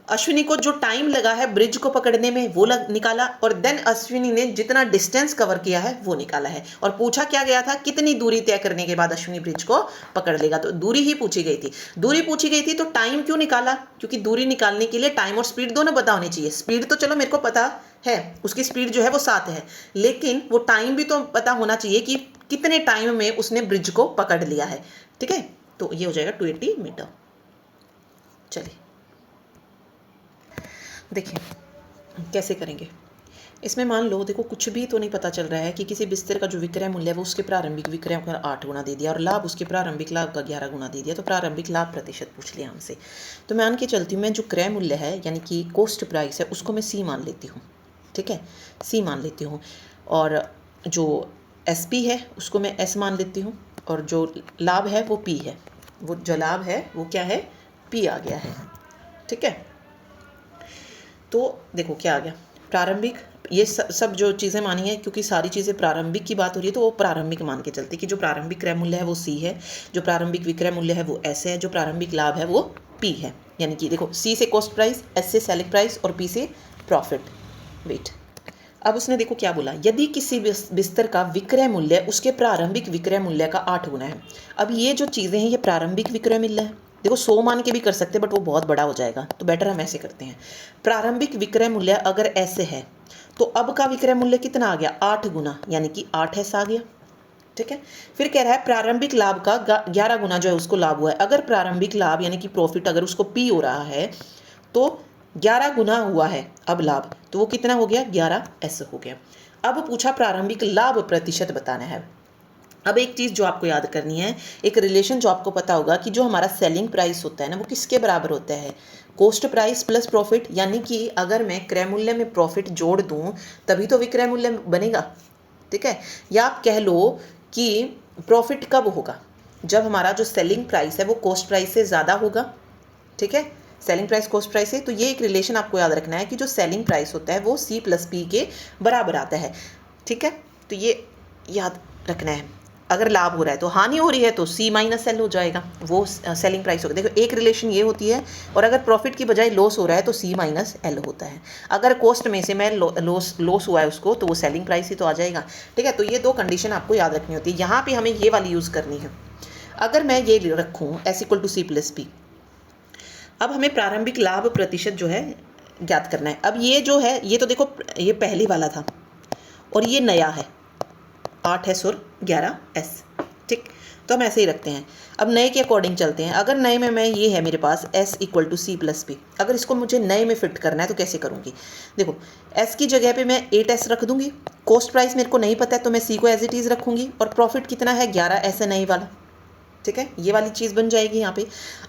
अश्विनी को जो टाइम लगा है ब्रिज को पकड़ने में वो निकाला, और देन अश्विनी ने जितना डिस्टेंस कवर किया है वो निकाला है। और पूछा क्या गया था, कितनी दूरी तय करने के बाद अश्विनी ब्रिज को पकड़ लेगा, तो दूरी ही पूछी गई थी। दूरी पूछी गई थी तो टाइम क्यों निकाला, क्योंकि दूरी निकालने के लिए टाइम और स्पीड दोनों पता होनी चाहिए। स्पीड तो चलो मेरे को पता है, उसकी स्पीड जो है वो 7 है, लेकिन वो टाइम भी तो पता होना चाहिए कि कितने टाइम में उसने ब्रिज को पकड़ लिया है, ठीक है। तो ये हो जाएगा 280 मीटर। चलिए देखिए कैसे करेंगे। इसमें मान लो, देखो कुछ भी तो नहीं पता चल रहा है कि किसी बिस्तर का जो विक्रय मूल्य है वो उसके प्रारंभिक विक्रय का 8 गुना दे दिया और लाभ उसके प्रारंभिक लाभ का 11 गुना दे दिया, तो प्रारंभिक लाभ प्रतिशत पूछ लिया हमसे। तो मैं मान के चलती हूँ, मैं जो क्रय मूल्य है यानी कि कॉस्ट प्राइस है उसको मैं सी मान लेती हूँ, ठीक है, सी मान लेती हूँ। और जो SP है उसको मैं S मान लेती हूँ, और जो लाभ है वो P है, वो जो लाभ है वो क्या है, P आ गया है, ठीक है। तो देखो क्या आ गया, प्रारंभिक, ये सब जो चीज़ें मानी है, क्योंकि सारी चीज़ें प्रारंभिक की बात हो रही है तो वो प्रारंभिक मान के चलती कि जो प्रारंभिक क्रय मूल्य है वो C है, जो प्रारंभिक विक्रय मूल्य है वो S है, जो प्रारंभिक लाभ है वो P है। यानी कि देखो C से कॉस्ट प्राइस, S से सेलिंग प्राइस और P से प्रॉफिट। वेट, अब उसने देखो क्या बोला, यदि किसी बिस्तर का विक्रय मूल्य उसके प्रारंभिक विक्रय मूल्य का 8 गुना है। अब ये जो चीज़ें हैं ये प्रारंभिक विक्रय मूल्य है, देखो 100 मान के भी कर सकते हैं बट वो बहुत बड़ा हो जाएगा, तो बेटर हम ऐसे करते हैं। प्रारंभिक विक्रय मूल्य अगर ऐसे है तो अब का विक्रय मूल्य कितना आ गया, 8 गुना, यानी कि 8S आ गया, ठीक है। फिर कह रहा है प्रारंभिक लाभ का 11 गुना जो है उसको लाभ हुआ है। अगर प्रारंभिक लाभ यानी कि प्रॉफिट अगर उसको P हो रहा है तो 11 गुना हुआ है अब लाभ, तो वो कितना हो गया, 11S हो गया। अब पूछा प्रारंभिक लाभ प्रतिशत बताना है। अब एक चीज़ जो आपको याद करनी है, एक रिलेशन जो आपको पता होगा कि जो हमारा सेलिंग प्राइस होता है ना वो किसके बराबर होता है, कॉस्ट प्राइस प्लस प्रॉफिट। यानी कि अगर मैं क्रय मूल्य में प्रॉफिट जोड़ दूं तभी तो विक्रय मूल्य बनेगा, ठीक है। या आप कह लो कि प्रॉफिट कब होगा? जब हमारा जो सेलिंग प्राइस है वो कॉस्ट प्राइस से ज़्यादा होगा, ठीक है, सेलिंग प्राइस कॉस्ट प्राइस है। तो ये एक रिलेशन आपको याद रखना है कि जो सेलिंग प्राइस होता है वो C प्लस P के बराबर आता है, ठीक है। तो ये याद रखना है। अगर लाभ हो रहा है तो हानि हो रही है तो C माइनस L हो जाएगा, वो सेलिंग प्राइस होगा। देखो एक रिलेशन ये होती है, और अगर प्रॉफिट की बजाय लॉस हो रहा है तो C माइनस L होता है। अगर कॉस्ट में से मैं लॉस हुआ है उसको तो वो सेलिंग प्राइस ही तो आ जाएगा, ठीक है। तो ये दो कंडीशन आपको याद रखनी होती है। यहाँ पे हमें ये वाली यूज़ करनी है। अगर मैं ये रखूँ S equal to C plus P, अब हमें प्रारंभिक लाभ प्रतिशत जो है ज्ञात करना है। अब ये जो है, ये तो देखो ये पहले वाला था और ये नया है 8S और 11S, ठीक। तो हम ऐसे ही रखते हैं। अब नए के अकॉर्डिंग चलते हैं। अगर नए में मैं ये है मेरे पास S equal to C plus P, अगर इसको मुझे नए में फिट करना है तो कैसे करूँगी? देखो S की जगह पे मैं 8S रख दूँगी, कॉस्ट प्राइस मेरे को नहीं पता है तो मैं C को एज इट इज़ रखूँगी, और प्रॉफिट कितना है 11S है नई वाला, ठीक है। ये वाली चीज़ बन जाएगी यहाँ पे।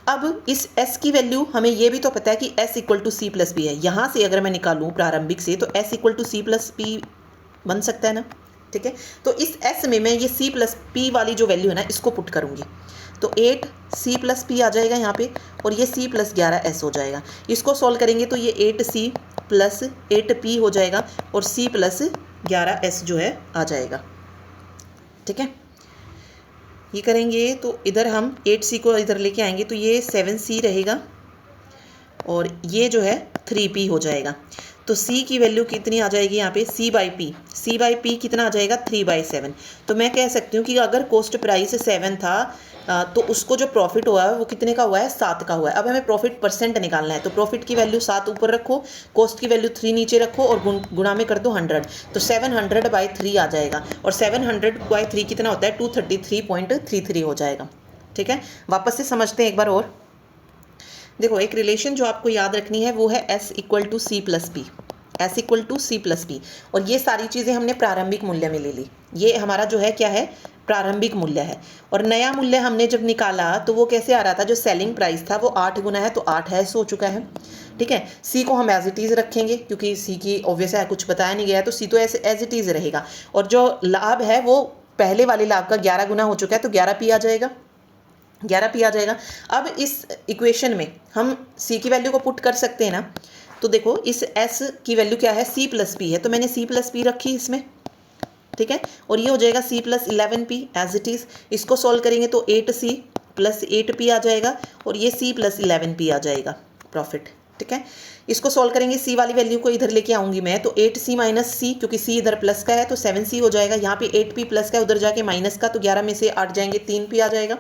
अब इस S की वैल्यू हमें ये भी तो पता है कि S equal to C plus P है। यहाँ से अगर मैं निकालूँ प्रारंभिक से तो S equal to C plus P बन सकता है ना, ठीक है। तो इस S में मैं ये C प्लस P वाली जो वैल्यू है ना इसको पुट करूँगी, तो 8C प्लस P आ जाएगा यहाँ पे, और ये C प्लस 11S हो जाएगा। इसको सॉल्व करेंगे तो ये 8C प्लस 8P हो जाएगा, और C प्लस 11S जो है आ जाएगा, ठीक है। ये करेंगे तो इधर हम 8C को इधर लेके आएंगे तो ये 7C रहेगा, और ये जो है 3P हो जाएगा। तो C की वैल्यू कितनी आ जाएगी यहाँ पे? C/P कितना आ जाएगा? 3/7। तो मैं कह सकती हूँ कि अगर कॉस्ट प्राइस 7 था तो उसको जो प्रॉफिट हुआ है वो कितने का हुआ है? 7 का हुआ है। अब हमें प्रॉफिट परसेंट निकालना है, तो प्रॉफिट की वैल्यू 7 ऊपर रखो, कॉस्ट की वैल्यू 3 नीचे रखो, और गुणा में कर दो 100, तो 700/3 आ जाएगा। और 700/3 कितना होता है? 233.33 हो जाएगा, ठीक है। वापस से समझते हैं एक बार और। देखो एक रिलेशन जो आपको याद रखनी है वो है S equal to C plus P, S equal to C plus P, और ये सारी चीज़ें हमने प्रारंभिक मूल्य में ले ली। ये हमारा जो है क्या है? प्रारंभिक मूल्य है। और नया मूल्य हमने जब निकाला तो वो कैसे आ रहा था? जो सेलिंग प्राइस था वो 8 गुना है, तो 8S हो चुका है, ठीक है। C को हम एज इट इज़ रखेंगे क्योंकि C की ऑब्वियस है कुछ बताया नहीं गया है, तो C तो ऐसे एज इट इज़ रहेगा। और जो लाभ है वो पहले वाले लाभ का 11 गुना हो चुका है, तो 11P आ जाएगा, 11P आ जाएगा। अब इस इक्वेशन में हम C की वैल्यू को पुट कर सकते हैं ना, तो देखो इस S की वैल्यू क्या है? C प्लस P है, तो मैंने C प्लस P रखी इसमें, ठीक है। और ये हो जाएगा C plus 11P as it is. इसको सॉल्व करेंगे तो 8C प्लस 8P आ जाएगा, और ये C प्लस 11P आ जाएगा प्रॉफिट, ठीक है। इसको सॉल्व करेंगे, C वाली वैल्यू को इधर लेके आऊँगी मैं, तो 8C माइनस C, क्योंकि C इधर प्लस का है तो 7C हो जाएगा। यहाँ पे 8P प्लस का है, उधर जाके माइनस का, तो 11 में से 8 जाएंगे, 3P आ जाएगा।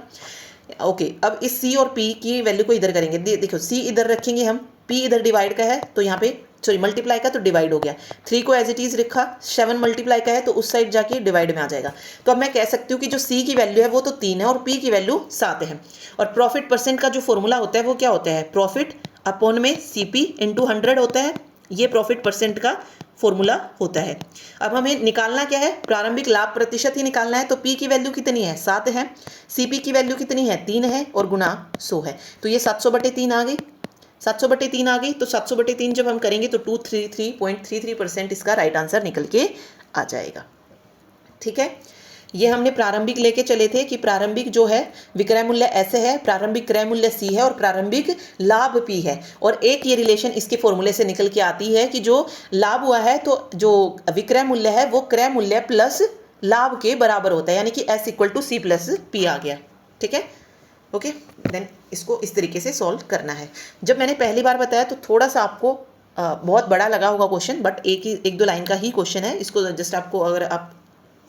ओके अब इस C और P की वैल्यू को इधर करेंगे। देखो C इधर रखेंगे हम, P इधर डिवाइड का है तो यहाँ पे सॉरी मल्टीप्लाई का, तो डिवाइड हो गया। 3 को एज इट इज़ रखा, 7 मल्टीप्लाई का है तो उस साइड जाके डिवाइड में आ जाएगा। तो अब मैं कह सकती हूँ कि जो C की वैल्यू है वो तो 3 है और P की वैल्यू 7 है। और प्रॉफिट परसेंट का जो फॉर्मूला होता है वो क्या होता है? प्रॉफिट अपॉन में CP इंटू 100 होता है। ये प्रॉफिट परसेंट का फॉर्मूला होता है। अब हमें निकालना क्या है? प्रारंभिक लाभ प्रतिशत ही निकालना है। तो P की वैल्यू कितनी है? 7 है। CP की वैल्यू कितनी है? 3 है, और गुना 100 है। तो ये 700/3 आ गई, 700/3 आ गई। तो 700/3 जब हम करेंगे तो 233.33% इसका राइट आंसर निकल के आ जाएगा, ठीक है। ये हमने प्रारंभिक लेके चले थे कि प्रारंभिक जो है विक्रय मूल्य ऐसे है, प्रारंभिक क्रय मूल्य C है, और प्रारंभिक लाभ P है। और एक ये रिलेशन इसके फॉर्मूले से निकल के आती है कि जो लाभ हुआ है तो जो विक्रय मूल्य है वो क्रय मूल्य प्लस लाभ के बराबर होता है, यानी कि S equal to C plus P आ गया, ठीक है। ओके देन इसको इस तरीके से सॉल्व करना है। जब मैंने पहली बार बताया तो थोड़ा सा आपको बहुत बड़ा लगा होगा क्वेश्चन, बट एक दो लाइन का ही क्वेश्चन है। इसको जस्ट आपको अगर आप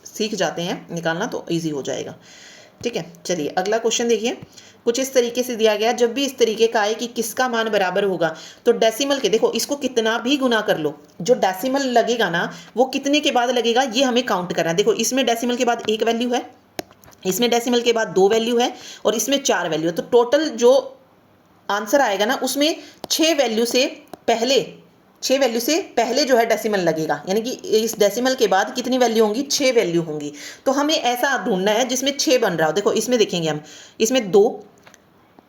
सीख जाते हैं निकालना तो इजी हो जाएगा, ठीक है। चलिए अगला क्वेश्चन देखिए। कुछ इस तरीके से दिया गया, जब भी इस तरीके का आए कि किसका मान बराबर होगा, तो डेसिमल के, देखो इसको कितना भी गुना कर लो, जो डेसिमल लगेगा ना वो कितने के बाद लगेगा ये हमें काउंट करना है। देखो इसमें डेसिमल के बाद 1 वैल्यू है, इसमें डेसिमल के बाद 2 वैल्यू है, और इसमें 4 वैल्यू है। तो टोटल जो आंसर आएगा ना उसमें 6 वैल्यू से पहले जो है डेसिमल लगेगा, यानी कि इस डेसिमल के बाद कितनी वैल्यू होंगी? 6 वैल्यू होंगी। तो हमें ऐसा ढूंढना है जिसमें 6 बन रहा हो। देखो इसमें देखेंगे हम, इसमें 2,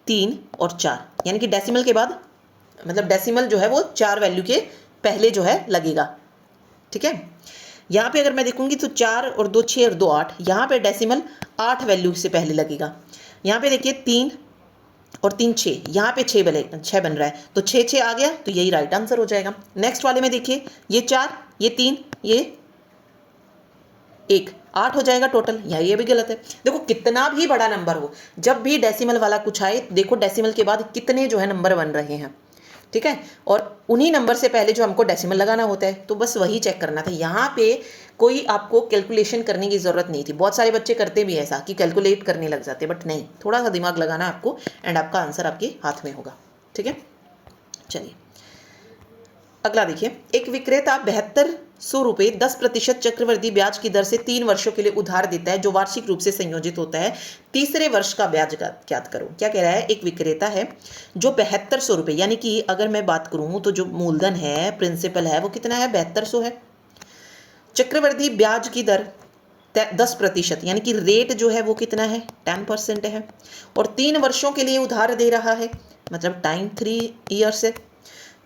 3 और 4, यानी कि डेसिमल के बाद मतलब डेसिमल जो है वो 4 वैल्यू के पहले जो है लगेगा, ठीक है। यहाँ पे अगर मैं देखूंगी तो 4 और 2 6 और 2 8, यहाँ पे डेसिमल 8 वैल्यू से पहले लगेगा। यहाँ पे देखिए 3 और 3 6, यहाँ पे 6 बन रहा है, तो 6 6 आ गया, तो यही राइट आंसर हो जाएगा। नेक्स्ट वाले में देखिए ये 4, ये 3, ये 1, 8 हो जाएगा टोटल। ये भी गलत है। देखो कितना भी बड़ा नंबर हो, जब भी डेसिमल वाला कुछ आए, देखो डेसिमल के बाद कितने जो है नंबर बन रहे हैं, ठीक है, और उन्हीं नंबर से पहले जो हमको डेसिमल लगाना होता है, तो बस वही चेक करना था। यहाँ पे कोई आपको कैलकुलेशन करने की ज़रूरत नहीं थी। बहुत सारे बच्चे करते भी ऐसा कि कैलकुलेट करने लग जाते, बट नहीं, थोड़ा सा दिमाग लगाना है आपको, एंड आपका आंसर आपके हाथ में होगा। ठीक है, चलिए अगला देखिए। एक विक्रेता 7200 रुपये 10% चक्रवृद्धि ब्याज की दर से 3 वर्षों के लिए उधार देता है, जो वार्षिक रूप से संयोजित होता है। तीसरे वर्ष का ब्याज ज्ञात करो। क्या कह रहा है? एक विक्रेता है जो 7200 रुपये, यानी कि अगर मैं बात करूं तो जो मूलधन है, प्रिंसिपल है, वो कितना है? 7200 है। चक्रवृद्धि ब्याज की दर 10%, यानी कि रेट जो है वो कितना है? 10% है, और 3 वर्षों के लिए उधार दे रहा है, मतलब टाइम 3 ईयर्स है,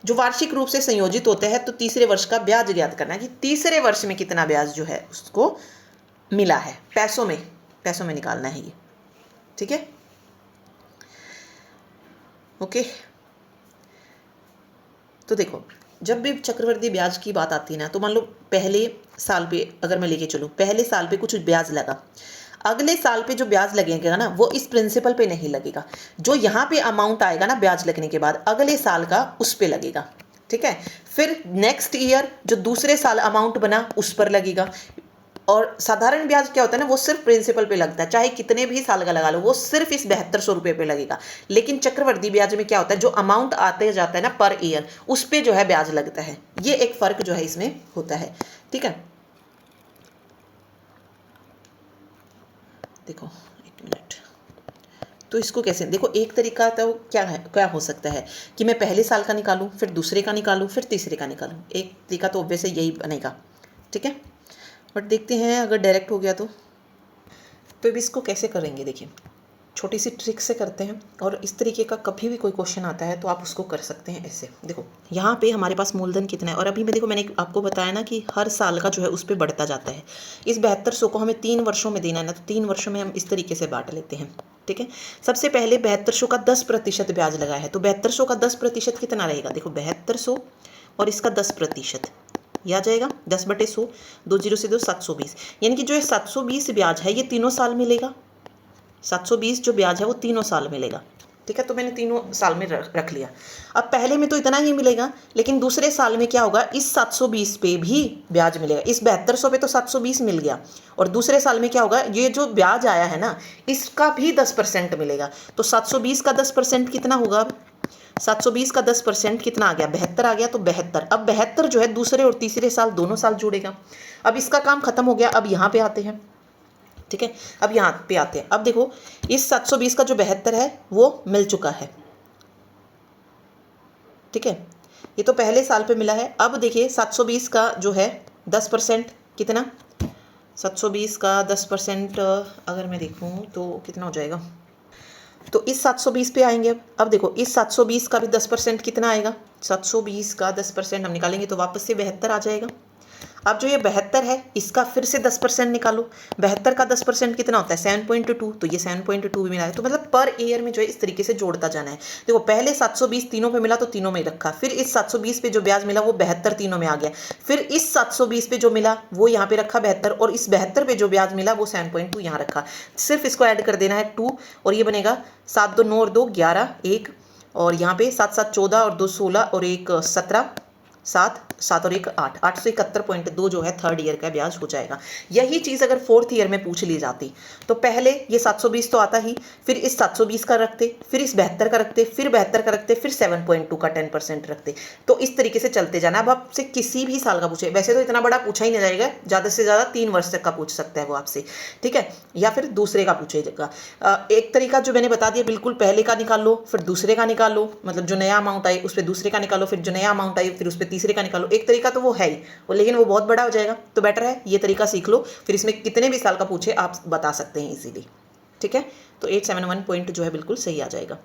जो वार्षिक रूप से संयोजित होते हैं। तो तीसरे वर्ष का ब्याज ज्ञात करना है कि तीसरे वर्ष में कितना ब्याज जो है उसको मिला है, पैसों में निकालना है ये। ठीक है, ओके। तो देखो, जब भी चक्रवृद्धि ब्याज की बात आती है ना, तो मान लो पहले साल पे अगर मैं लेके चलूँ, पहले साल पे कुछ ब्याज लगा, अगले साल पे जो ब्याज लगेगा ना, वो इस प्रिंसिपल पे नहीं लगेगा। जो यहाँ पे अमाउंट आएगा ना ब्याज लगने के बाद, अगले साल का उस पे लगेगा। ठीक है, फिर नेक्स्ट ईयर जो दूसरे साल अमाउंट बना उस पर लगेगा। और साधारण ब्याज क्या होता है ना, वो सिर्फ प्रिंसिपल पे लगता है, चाहे कितने भी साल का लगा लो, वो सिर्फ इस 7200 रुपये पे लगेगा। लेकिन चक्रवृद्धि ब्याज में क्या होता है, जो अमाउंट आते जाता है ना पर ईयर, उस पे जो है ब्याज लगता है। ये एक फर्क जो है इसमें होता है। ठीक है, देखो एक मिनट, तो इसको कैसे देखो, एक तरीका तो क्या हो सकता है कि मैं पहले साल का निकालूं, फिर दूसरे का निकालूं, फिर तीसरे का निकालूं। एक तरीका तो ऑब्वियस यही बनेगा। ठीक है, बट देखते हैं अगर डायरेक्ट हो गया तो अब इसको कैसे करेंगे। देखिए, छोटी सी ट्रिक से करते हैं, और इस तरीके का कभी भी कोई क्वेश्चन आता है तो आप उसको कर सकते हैं ऐसे। देखो यहाँ पे हमारे पास मूलधन कितना है, और अभी मैं देखो मैंने आपको बताया ना कि हर साल का जो है उस पर बढ़ता जाता है। इस 7200 को हमें 3 वर्षों में देना है ना, तो 3 वर्षों में हम इस तरीके से बांट लेते हैं। ठीक है, सबसे पहले 7200 का 10% ब्याज लगा है, तो 7200 का 10% कितना रहेगा? देखो 7200 और इसका 10%, यह आ जाएगा 10/100, 2 0 से 2 720, यानी कि जो ये 720 ब्याज है ये तीनों साल मिलेगा। 720 जो ब्याज है वो तीनों साल मिलेगा। ठीक है, तो मैंने तीनों साल में रख लिया। अब पहले में तो इतना ही मिलेगा, लेकिन दूसरे साल में क्या होगा, इस 720 पे भी ब्याज मिलेगा। इस 7200 पे तो 720 मिल गया, और दूसरे साल में क्या होगा, ये जो ब्याज आया है ना, इसका भी 10% मिलेगा। तो 720 का 10% कितना होगा? 720 का 10% कितना आ गया? 72 आ गया। तो 72, अब 72 जो है दूसरे और तीसरे साल दोनों साल जुड़ेगा। अब इसका काम खत्म हो गया। अब यहाँ पे आते हैं। ठीक है, अब यहाँ पे आते हैं। अब देखो, इस 720 का जो 72 है वो मिल चुका है। ठीक है, ये तो पहले साल पे मिला है। अब देखिए 720 का जो है 10% कितना? 720 का 10% अगर मैं देखूँ तो कितना हो जाएगा, तो इस 720 पे आएंगे। अब देखो इस 720 का भी 10% कितना आएगा? 720 का 10% हम निकालेंगे तो वापस से 72 आ जाएगा। अब जो ये 72 है, इसका फिर से 10% निकालो। 72 का 10% कितना होता है? 7.2, तो ये 7.2 भी मिला है। तो मतलब पर ईयर में जो है इस तरीके से जोड़ता जाना है। देखो पहले 720 तीनों पे मिला तो तीनों में रखा, फिर इस 720 पे जो ब्याज मिला वो 72 तीनों में आ गया, फिर इस 720 पे जो मिला वो यहाँ पे रखा 72, और इस 72 पे जो ब्याज मिला वो 7.2 यहाँ रखा। सिर्फ इसको ऐड कर देना है 2, और ये बनेगा 7 2 9 और 2 11 1, और यहाँ पे 7 7 14 और 2 16 और 1 17, 7 7 और 1 8, 871.2 जो है थर्ड ईयर का ब्याज हो जाएगा। यही चीज़ अगर फोर्थ ईयर में पूछ ली जाती तो पहले ये 720 तो आता ही, फिर इस 720 का रखते, फिर इस 72 का रखते, फिर 72 का रखते, फिर 7.2 का 10% रखते। तो इस तरीके से चलते जाना। अब आपसे किसी भी साल का पूछे, वैसे तो इतना बड़ा पूछा ही नहीं जाएगा, ज़्यादा से ज़्यादा 3 वर्ष तक का पूछ सकता है वो आपसे। ठीक है, या फिर दूसरे का पूछेगा। एक तरीका जो मैंने बता दिया, बिल्कुल पहले का निकाल लो, फिर दूसरे का निकाल लो, मतलब जो नया अमाउंट आए उस पर दूसरे का निकालो, फिर जो नया अमाउंट आए फिर उस पर तीसरे का निकालो। एक तरीका तो वो है ही, लेकिन वो बहुत बड़ा हो जाएगा, तो बेटर है ये तरीका सीख लो, फिर इसमें कितने भी साल का पूछे आप बता सकते हैं इजीली। ठीक है, तो 871 पॉइंट जो है बिल्कुल सही आ जाएगा।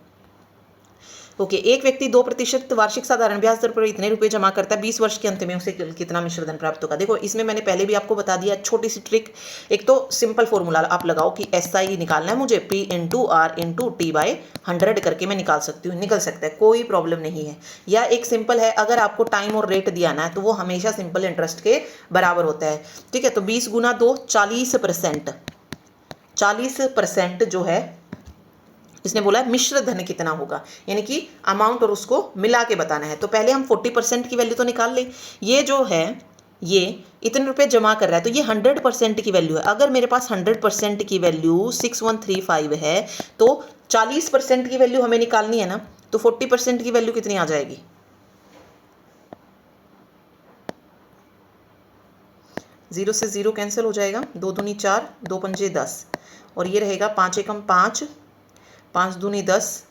ओके, एक व्यक्ति 2% वार्षिक साधारण ब्याज दर पर इतने रुपए जमा करता है, 20 वर्ष के अंत में उसे कितना मिश्र धन प्राप्त होगा। देखो इसमें मैंने पहले भी आपको बता दिया, छोटी सी ट्रिक। एक तो सिंपल फॉर्मूला आप लगाओ कि SI निकालना है मुझे, P into R into T by 100 करके मैं निकाल सकती हूँ, निकल सकता है, कोई प्रॉब्लम नहीं है। या एक सिंपल है, अगर आपको टाइम और रेट दिया ना है तो वो हमेशा सिंपल इंटरेस्ट के बराबर होता है। ठीक है, तो 20 गुना 2 40%, 40% जो है इसने बोला है मिश्र धन कितना होगा, यानी कि अमाउंट और उसको मिला के बताना है। तो पहले हम 40% की वैल्यू तो निकाल ले। ये जो है ये इतने रुपए जमा कर रहा है, तो ये 100% की वैल्यू है। अगर मेरे पास 100% की वैल्यू 6135 है तो 40% की वैल्यू हमें निकालनी है ना, तो 40% की वैल्यू कितनी आ जाएगी? 0 से 0 कैंसिल हो जाएगा, 2 दूनी 4, 2 पंजे 10, और ये रहेगा 5 एकम 5, 5 दूनी 10,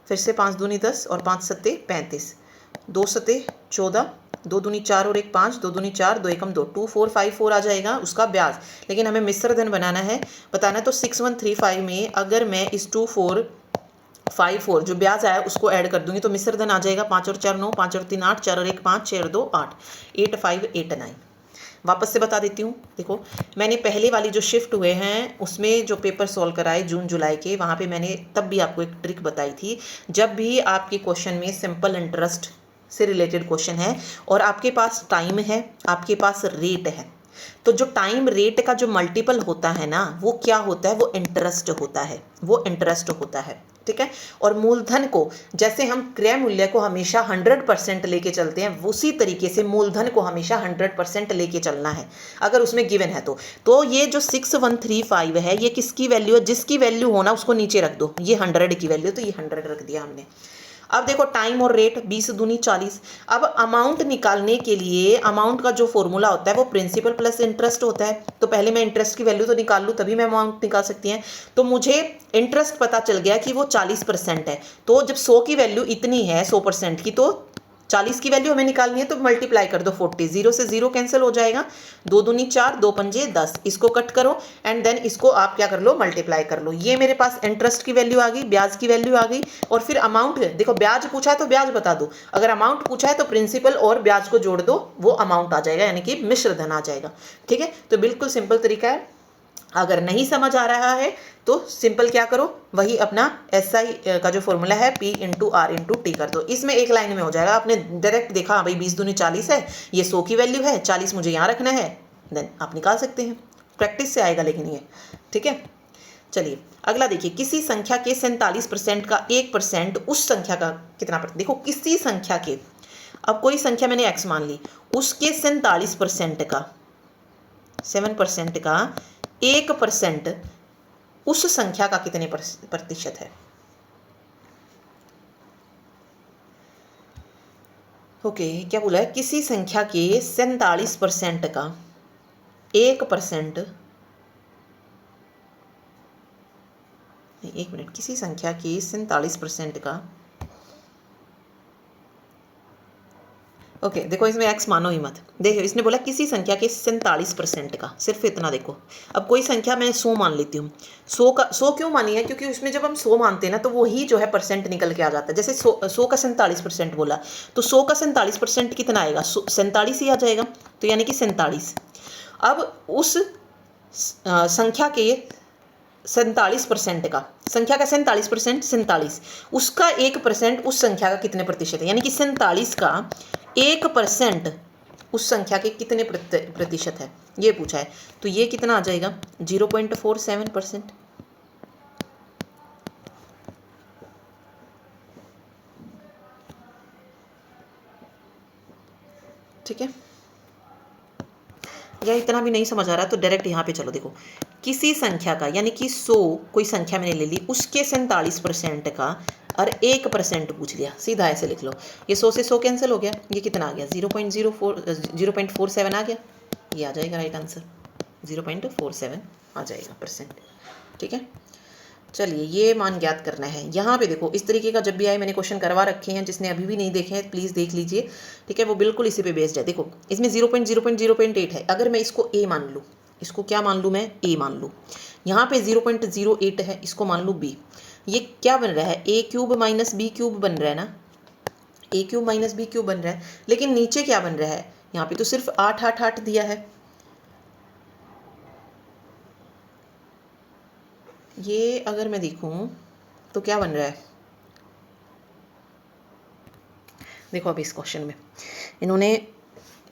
फिर से 5 दूनी 10 और 5 सत्ते 35, 2 सत्ते 14, 2 दूनी 4 और 1 5, 2 दूनी 4, 2 एकम 2, 2454 आ जाएगा उसका ब्याज। लेकिन हमें मिश्र धन बनाना है, बताना है। तो 6135 में अगर मैं इस 2454 जो ब्याज आया उसको ऐड कर दूंगी तो मिश्र धन आ जाएगा 5 और 4 9, 5 और 3 8, 4 और 1 5, 6 और 2 8, 8589। वापस से बता देती हूँ। देखो मैंने पहले वाली जो शिफ्ट हुए हैं उसमें जो पेपर सॉल्व कराए जून जुलाई के, वहाँ पे मैंने तब भी आपको एक ट्रिक बताई थी। जब भी आपके क्वेश्चन में सिंपल इंटरेस्ट से रिलेटेड क्वेश्चन है और आपके पास टाइम है, आपके पास रेट है, तो जो टाइम रेट का जो मल्टीपल होता है ना वो क्या होता है? वो इंटरेस्ट होता है, वो इंटरेस्ट होता है। ठीक है, और मूलधन को जैसे हम क्रय मूल्य को हमेशा 100% लेके चलते हैं, उसी तरीके से मूलधन को हमेशा 100% लेके चलना है अगर उसमें गिवन है तो ये जो 6135 है ये किसकी वैल्यू है? जिसकी वैल्यू होना उसको नीचे रख दो, ये 100 की वैल्यू, तो ये 100 रख दिया हमने। अब देखो टाइम और रेट 20 दूनी 40। अब अमाउंट निकालने के लिए अमाउंट का जो फॉर्मूला होता है वो प्रिंसिपल प्लस इंटरेस्ट होता है। तो पहले मैं इंटरेस्ट की वैल्यू तो निकाल लूँ तभी मैं अमाउंट निकाल सकती हैं। तो मुझे इंटरेस्ट पता चल गया कि वो 40% है। तो जब 100 की वैल्यू इतनी है 100% की, तो 40 की वैल्यू हमें निकालनी है, तो मल्टीप्लाई कर दो 40, 0 से 0 कैंसिल हो जाएगा, 2 दूनी 4, 2 पंजे 10, इसको कट करो एंड देन इसको आप क्या कर लो? मल्टीप्लाई कर लो। ये मेरे पास इंटरेस्ट की वैल्यू आ गई, ब्याज की वैल्यू आ गई, और फिर अमाउंट देखो, ब्याज पूछा है तो ब्याज बता दो, अगर अमाउंट पूछा है तो प्रिंसिपल और ब्याज को जोड़ दो, वो अमाउंट आ जाएगा, यानी कि मिश्र धन आ जाएगा। ठीक है, तो बिल्कुल सिंपल तरीका है। अगर नहीं समझ आ रहा है तो सिंपल क्या करो, वही अपना SI का जो फॉर्मूला है P into R into T कर दो, इसमें एक लाइन में हो जाएगा। आपने डायरेक्ट देखा भाई 20 दूनी 40 है, ये 100 की वैल्यू है, 40 मुझे यहाँ रखना है, देन आप निकाल सकते हैं। प्रैक्टिस से आएगा लेकिन ये, ठीक है। चलिए अगला देखिए, किसी संख्या के 47% का 1% उस संख्या का कितना प्रतिशत? देखो किसी संख्या के, अब कोई संख्या मैंने x मान ली, उसके 47% का 7% का 1% उस संख्या का कितने प्रतिशत है? ओके, क्या बोला है? किसी संख्या के 47% का 1%, एक मिनट, किसी संख्या के 47% का, ओके देखो इसमें x मानो ही मत, देखो इसने बोला किसी संख्या के 47% का, सिर्फ इतना देखो। अब कोई संख्या मैं 100 मान लेती हूँ, 100 क्यों मानी है? क्योंकि उसमें जब हम 100 मानते हैं ना तो वही जो है परसेंट निकल के आ जाता है। जैसे 100 का 47% बोला तो 100 का 47% कितना आएगा? 47 ही आ जाएगा, तो यानी कि 47। अब उस संख्या के 47% का, संख्या का 47%, 47 उसका 1% उस संख्या का कितने प्रतिशत है? यानी कि 47 का 1% उस संख्या के कितने प्रतिशत है, ये पूछा है। तो ये कितना आ जाएगा? 0.47%। ठीक है, या इतना भी नहीं समझ आ रहा तो डायरेक्ट यहाँ पे चलो। देखो किसी संख्या का, यानी कि 100 कोई संख्या मैंने ले ली, उसके 47% का और 1% पूछ लिया, सीधा ऐसे लिख लो। ये 100 से 100 कैंसिल हो गया, ये कितना आ गया? 0.47 आ गया, ये आ जाएगा राइट आंसर, 0.47 आ जाएगा परसेंट। ठीक है, चलिए ये मान ज्ञात करना है। यहाँ पे देखो इस तरीके का जब भी आए, मैंने क्वेश्चन करवा रखे हैं, जिसने अभी भी नहीं देखे हैं प्लीज़ देख लीजिए। ठीक है, वो बिल्कुल इसी पे बेस्ड है। देखो इसमें 0.0.0.8 है, अगर मैं इसको A मान लूँ, इसको क्या मान लूँ मैं? A मान लूँ। यहाँ पे 0.08 है, इसको मान लूँ B। ये क्या बन रहा है, ए क्यूब माइनस बी क्यूब बन रहा है ना, ए क्यूब माइनस बी क्यूब बन रहा है। लेकिन नीचे क्या बन रहा है, यहाँ पे तो सिर्फ 8 8 8 दिया है। ये अगर मैं देखूं तो क्या बन रहा है, देखो अब इस क्वेश्चन में इन्होंने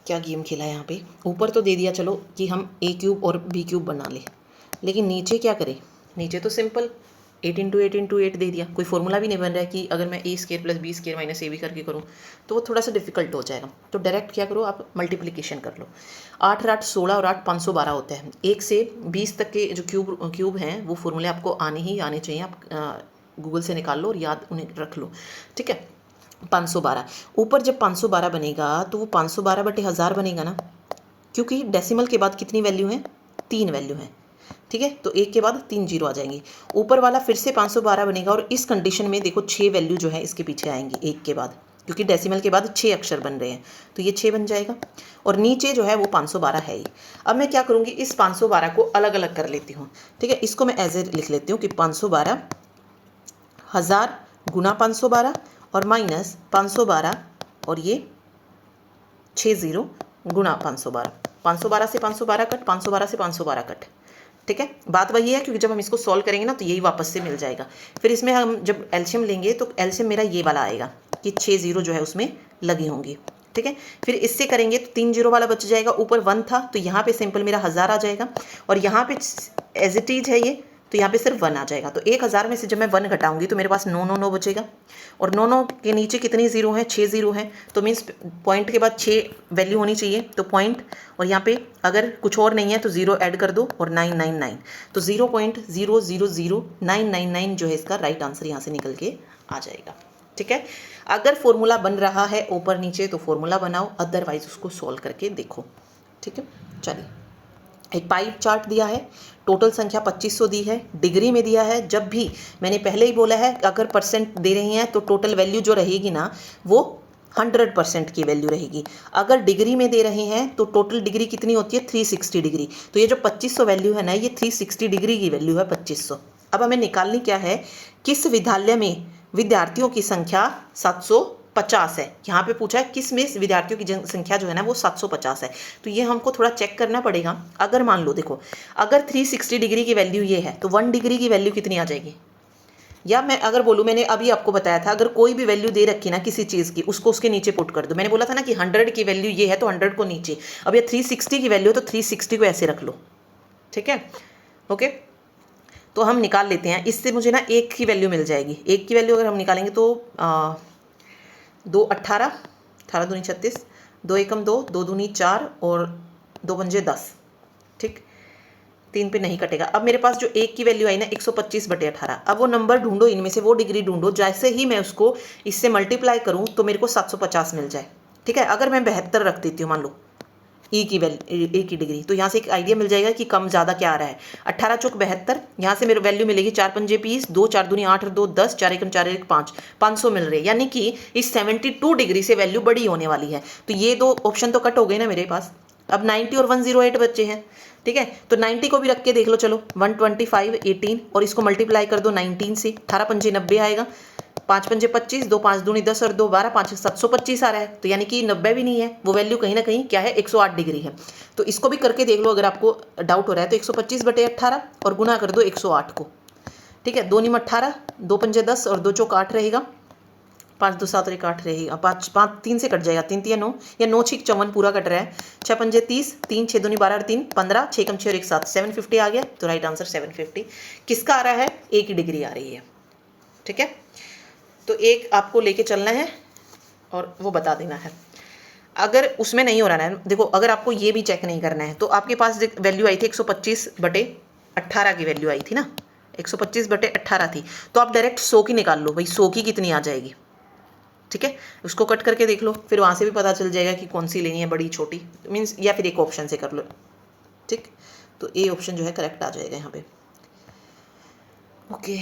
क्या गेम खेला है। यहाँ पे ऊपर तो दे दिया चलो कि हम ए क्यूब और बी क्यूब बना ले, लेकिन नीचे क्या करें, नीचे तो सिंपल 8 × 8 × 8 दे दिया, कोई फॉर्मूला भी नहीं बन रहा है कि अगर मैं A square plus B square minus A B करके करूँ तो वो थोड़ा सा डिफिकल्ट हो जाएगा। तो डायरेक्ट क्या करो, आप मल्टीप्लिकेशन कर लो। 8 और 8 16 और 8 512 होता है। 1 से 20 तक के जो क्यूब हैं वो फॉर्मूले आपको आने ही आने चाहिए, आप गूगल से निकाल लो और याद उन्हें रख लो, ठीक है। 512 ऊपर जब 512 बनेगा तो वो 512/1000 बनेगा ना, क्योंकि डेसिमल के बाद कितनी वैल्यू है, 3 वैल्यू है, ठीक है। तो एक के बाद 3 जीरो आ जाएंगी। ऊपर वाला फिर से 512 बनेगा और इस कंडीशन में देखो 6 वैल्यू जो है इसके पीछे आएंगी एक के बाद, क्योंकि डेसिमल के बाद 6 अक्षर बन रहे हैं, तो ये 6 बन जाएगा। और नीचे जो है वो 512 है ही। अब मैं क्या करूँगी, इस 512 को अलग अलग कर लेती हूँ, ठीक है। इसको मैं एज ए लिख लेती हूँ कि 512 1000 गुना 512 और माइनस 512 और ये 60 गुना 512। 512 से 512 कट, 512 से 512 कट, ठीक है। बात वही है, क्योंकि जब हम इसको सॉल्व करेंगे ना तो यही वापस से मिल जाएगा। फिर इसमें हम जब एलसीएम लेंगे तो एलसीएम मेरा ये वाला आएगा कि 6 जीरो जो है उसमें लगी होंगी, ठीक है। फिर इससे करेंगे तो 3 जीरो वाला बच जाएगा, ऊपर 1 था तो यहाँ पे सिंपल मेरा 1000 आ जाएगा, और यहाँ पे एज इट इज है ये, तो यहाँ पे सिर्फ 1 आ जाएगा। तो 1000 में से जब मैं 1 घटाऊंगी तो मेरे पास 9 9 9 बचेगा, और 9 9 के नीचे कितनी जीरो हैं, 6 जीरो हैं, तो मीन्स पॉइंट के बाद 6 वैल्यू होनी चाहिए, तो पॉइंट, और यहाँ पे अगर कुछ और नहीं है तो जीरो ऐड कर दो और 999, तो 0.000999 जो है इसका राइट आंसर यहाँ से निकल के आ जाएगा, ठीक है। अगर फॉर्मूला बन रहा है ऊपर नीचे तो फॉर्मूला बनाओ, अदरवाइज उसको सॉल्व करके देखो, ठीक है। चलिए, एक पाइप चार्ट दिया है, टोटल संख्या 2500 दी है, डिग्री में दिया है। जब भी मैंने पहले ही बोला है अगर परसेंट दे रही हैं तो टोटल वैल्यू जो रहेगी ना वो 100% की वैल्यू रहेगी। अगर डिग्री में दे रहे हैं तो टोटल डिग्री कितनी होती है, 360 डिग्री। तो ये जो 2500 वैल्यू है ना, ये 360 डिग्री की वैल्यू है 2500। अब हमें निकालनी क्या है, किस विद्यालय में विद्यार्थियों की संख्या 750 है। यहाँ पे पूछा है किस में विद्यार्थियों की संख्या जो है ना वो 750 है, तो ये हमको थोड़ा चेक करना पड़ेगा। अगर मान लो देखो, अगर 360 डिग्री की वैल्यू ये है तो 1 डिग्री की वैल्यू कितनी आ जाएगी, या मैं अगर बोलूँ, मैंने अभी आपको बताया था अगर कोई भी वैल्यू दे रखी ना किसी चीज़ की, उसको उसके नीचे पुट कर दो। मैंने बोला था ना कि 100 की वैल्यू ये है तो 100 को नीचे, अब ये 360 की वैल्यू है तो 360 को ऐसे रख लो, ठीक है। ओके, तो हम निकाल लेते हैं। इससे मुझे ना 1 की वैल्यू मिल जाएगी। 1 की वैल्यू अगर हम निकालेंगे तो 2 18, 18 दूनी 36, 2 एकम 2, 2 दूनी 4 और 2 पंजे 10, ठीक। 3 पे नहीं कटेगा। अब मेरे पास जो 1 की वैल्यू आई ना 125/18, अब वो नंबर ढूंढो, इनमें से वो डिग्री ढूंढो, जैसे ही मैं उसको इससे मल्टीप्लाई करूं तो मेरे को 750 मिल जाए, ठीक है। अगर मैं 72 रख देती हूँ मान लो ई की डिग्री, तो यहाँ से एक आइडिया मिल जाएगा कि कम ज़्यादा क्या आ रहा है। 18 चौक 72, यहाँ से मेरे वैल्यू मिलेगी 4 पंजे 20, 2 4 दूनी 8 और 2 10, 4 एकम 4 1 5, 500 मिल रही है। यानी कि इस 72 डिग्री से वैल्यू बड़ी होने वाली है। तो ये दो ऑप्शन तो कट हो गए ना मेरे पास। अब 90 और 108 बच्चे हैं, ठीक है। तो 90 को भी रख के देख लो, चलो 125 18 और इसको मल्टीप्लाई कर दो 19 से, 18 पंजे 90 आएगा, 5 पंजे 25, 2 5 दूनी 10 और 2 12, 5 725 आ रहा है। तो यानी कि 90 भी नहीं है, वो वैल्यू कहीं ना कहीं क्या है 108 डिग्री है। तो इसको भी करके देख लो अगर आपको डाउट हो रहा है। तो 125/18 और गुना कर दो 108 को, ठीक है। 2 निम 18, 2 पंजे 10 और 2 चौक 8 रहेगा, 5 2 7 और 1 8 रहेगा, 5 5 3 से कट जाएगा, 3 3 9 या 9 6 54 पूरा कट रहा है, 6 पंजे 30, 3 6 दूनी 12 और 3 15, 6 कम 6 और 1 7, 750 आ गया। तो राइट आंसर 750 किसका आ रहा है, ए की डिग्री आ रही है, ठीक है। तो एक आपको लेके चलना है और वो बता देना है। अगर उसमें नहीं हो रहा है, देखो अगर आपको ये भी चेक नहीं करना है तो आपके पास वैल्यू आई थी 125/18 की वैल्यू आई थी ना, 125/18 थी, तो आप डायरेक्ट 100 की निकाल लो भाई, 100 की कितनी आ जाएगी, ठीक है। उसको कट करके देख लो, फिर वहाँ से भी पता चल जाएगा कि कौन सी लेनी है, बड़ी छोटी मीन्स, या फिर एक ऑप्शन से कर लो, ठीक। तो ए ऑप्शन जो है करेक्ट आ जाएगा यहाँ पे। ओके,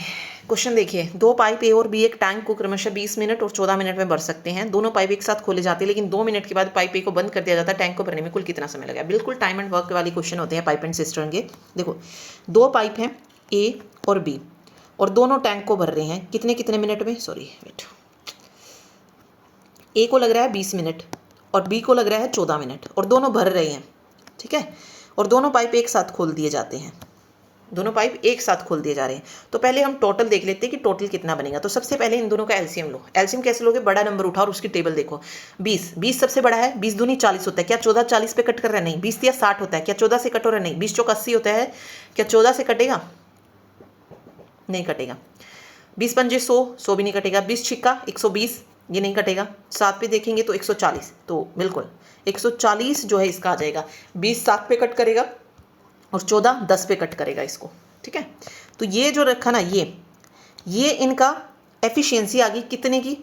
क्वेश्चन देखिए, 2 पाइप ए और बी एक टैंक को क्रमशः 20 मिनट और 14 मिनट में भर सकते हैं। दोनों पाइप एक साथ खोले जाते हैं, लेकिन 2 मिनट के बाद पाइप ए को बंद कर दिया जाता है। टैंक को भरने में कुल कितना समय लगेगा। बिल्कुल टाइम एंड वर्क वाली क्वेश्चन होते हैं पाइप एंड सिस्टम के। देखो 2 पाइप हैं ए और बी, और दोनों टैंक को भर रहे हैं कितने कितने मिनट में, सॉरी वेट, ए को लग रहा है 20 मिनट और बी को लग रहा है 14 मिनट, और दोनों भर रहे हैं, ठीक है, और दोनों पाइप एक साथ खोल दिए जाते हैं, दोनों पाइप एक साथ खोल दिए जा रहे हैं। तो पहले हम टोटल देख लेते हैं कि टोटल कितना बनेगा। तो सबसे पहले इन दोनों का एलसीएम लो। एलसीएम कैसे लोगे, बड़ा नंबर उठाओ और उसकी टेबल देखो। 20 सबसे बड़ा है, 20 दूनी 40 होता है, क्या 14 40 पे कट कर रहा है, नहीं। 20 या 60 होता है, क्या 14 से कट हो रहा है, नहीं। 20 चौक 80 होता है, क्या 14 से कटेगा, नहीं कटेगा। 20 पंजे 100 भी नहीं कटेगा। 20 छिक्का 120, ये नहीं कटेगा। 7 पे देखेंगे तो 140, तो बिल्कुल 140 जो है इसका आ जाएगा। 20 7 पे कट करेगा और 14 10 पे कट करेगा इसको, ठीक है। तो ये जो रखा ना, ये इनका एफिशिएंसी आ गई कितने की,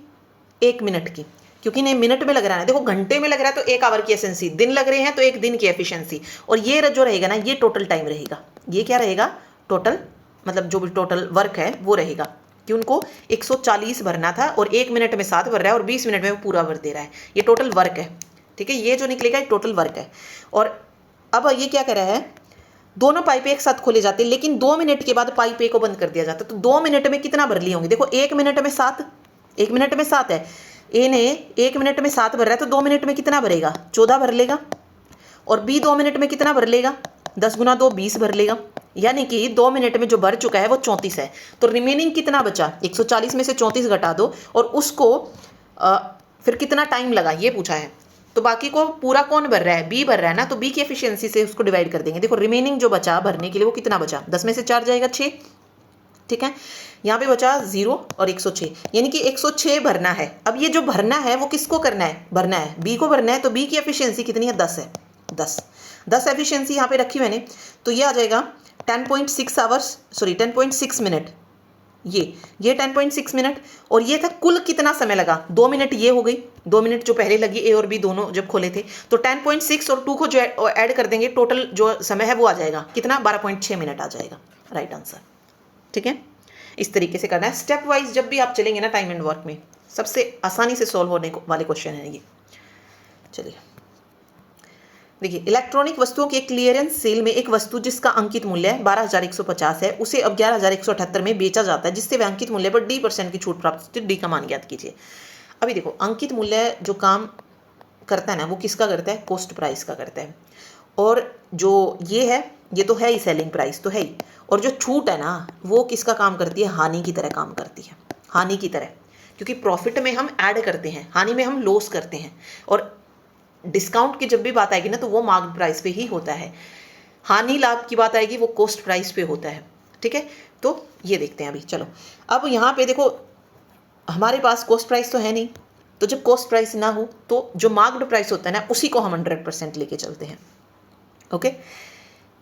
1 मिनट की, क्योंकि नहीं मिनट में लग रहा है, देखो घंटे में लग रहा है तो 1 आवर की एफिशिएंसी, दिन लग रहे हैं तो 1 दिन की एफिशिएंसी, और ये जो रहेगा ना ये टोटल टाइम रहेगा। ये क्या रहेगा, टोटल मतलब जो भी टोटल वर्क है वो रहेगा, कि उनको 140 भरना था और 1 मिनट में 7 भर रहा है और 20 मिनट में वो पूरा भर दे रहा है। ये टोटल वर्क है, ठीक है, ये जो निकलेगा ये टोटल वर्क है। और अब ये क्या कह रहा है, दोनों पाइप एक साथ खोले जाते हैं, लेकिन 2 मिनट के बाद पाइप ए को बंद कर दिया जाता है। तो 2 मिनट में कितना भर लिए होंगे, देखो 1 मिनट में 7, 1 मिनट में 7 है, ए ने 1 मिनट में 7 भर रहा है, तो 2 मिनट में कितना भरेगा, 14 भर लेगा। और बी 2 मिनट में कितना भर लेगा, 10 गुना 2 20 भर लेगा। यानी कि 2 मिनट में जो भर चुका है वो 34 है। तो रिमेनिंग कितना बचा, 140 में से 34 घटा दो और उसको फिर कितना टाइम लगा ये पूछा है। तो बाकी को पूरा कौन भर रहा है, बी भर रहा है ना, तो बी की एफिशिएंसी से उसको डिवाइड कर देंगे। देखो रिमेनिंग जो बचा भरने के लिए वो कितना बचा, 10 में से 4 जाएगा 6, ठीक है। यहाँ पे बचा 0 और 106, यानी कि 106 भरना है। अब ये जो भरना है वो किसको करना है, भरना है बी को भरना है। तो बी की एफिशिएंसी कितनी है, 10 है, 10 एफिशिएंसी यहाँ पे रखी मैंने। तो ये आ जाएगा 10.6 आवर्स, सॉरी 10.6 मिनट, ये 10.6 मिनट। और ये था कुल कितना समय लगा, 2 मिनट ये हो गई, 2 मिनट जो पहले लगी ए और बी दोनों जब खोले थे। तो 10.6 और 2 को जो ऐड कर देंगे, टोटल जो समय है वो आ जाएगा कितना, 12.6 मिनट आ जाएगा, राइट आंसर, ठीक है। इस तरीके से करना है स्टेप वाइज। जब भी आप चलेंगे ना टाइम एंड वर्क में, सबसे आसानी से सॉल्व होने वाले क्वेश्चन है ये। चलिए देखिए, इलेक्ट्रॉनिक वस्तुओं के क्लियरेंस सेल में एक वस्तु जिसका अंकित मूल्य 12,150 है, उसे अब 11,178 में बेचा जाता है, जिससे वह अंकित मूल्य पर D% की छूट प्राप्त होती है। डी का मान ज्ञात कीजिए। अभी देखो, अंकित मूल्य जो काम करता है ना, वो किसका करता है, कॉस्ट प्राइस का करता है। और जो ये है, ये तो है ही, सेलिंग प्राइस तो है ही। और जो छूट है ना, वो किसका काम करती है, हानि की तरह काम करती है, हानि की तरह, क्योंकि प्रॉफिट में हम ऐड करते हैं, हानि में हम लॉस करते हैं। और डिस्काउंट की जब भी बात आएगी ना, तो वो मार्केट प्राइस पे ही होता है। हानि लाभ की बात आएगी वो कॉस्ट प्राइस पे होता है, ठीक है। तो ये देखते हैं अभी। चलो अब यहाँ पे देखो, हमारे पास कॉस्ट प्राइस तो है नहीं, तो जब कॉस्ट प्राइस ना हो तो जो मार्केट प्राइस होता है ना, उसी को हम 100% लेके चलते हैं, ओके।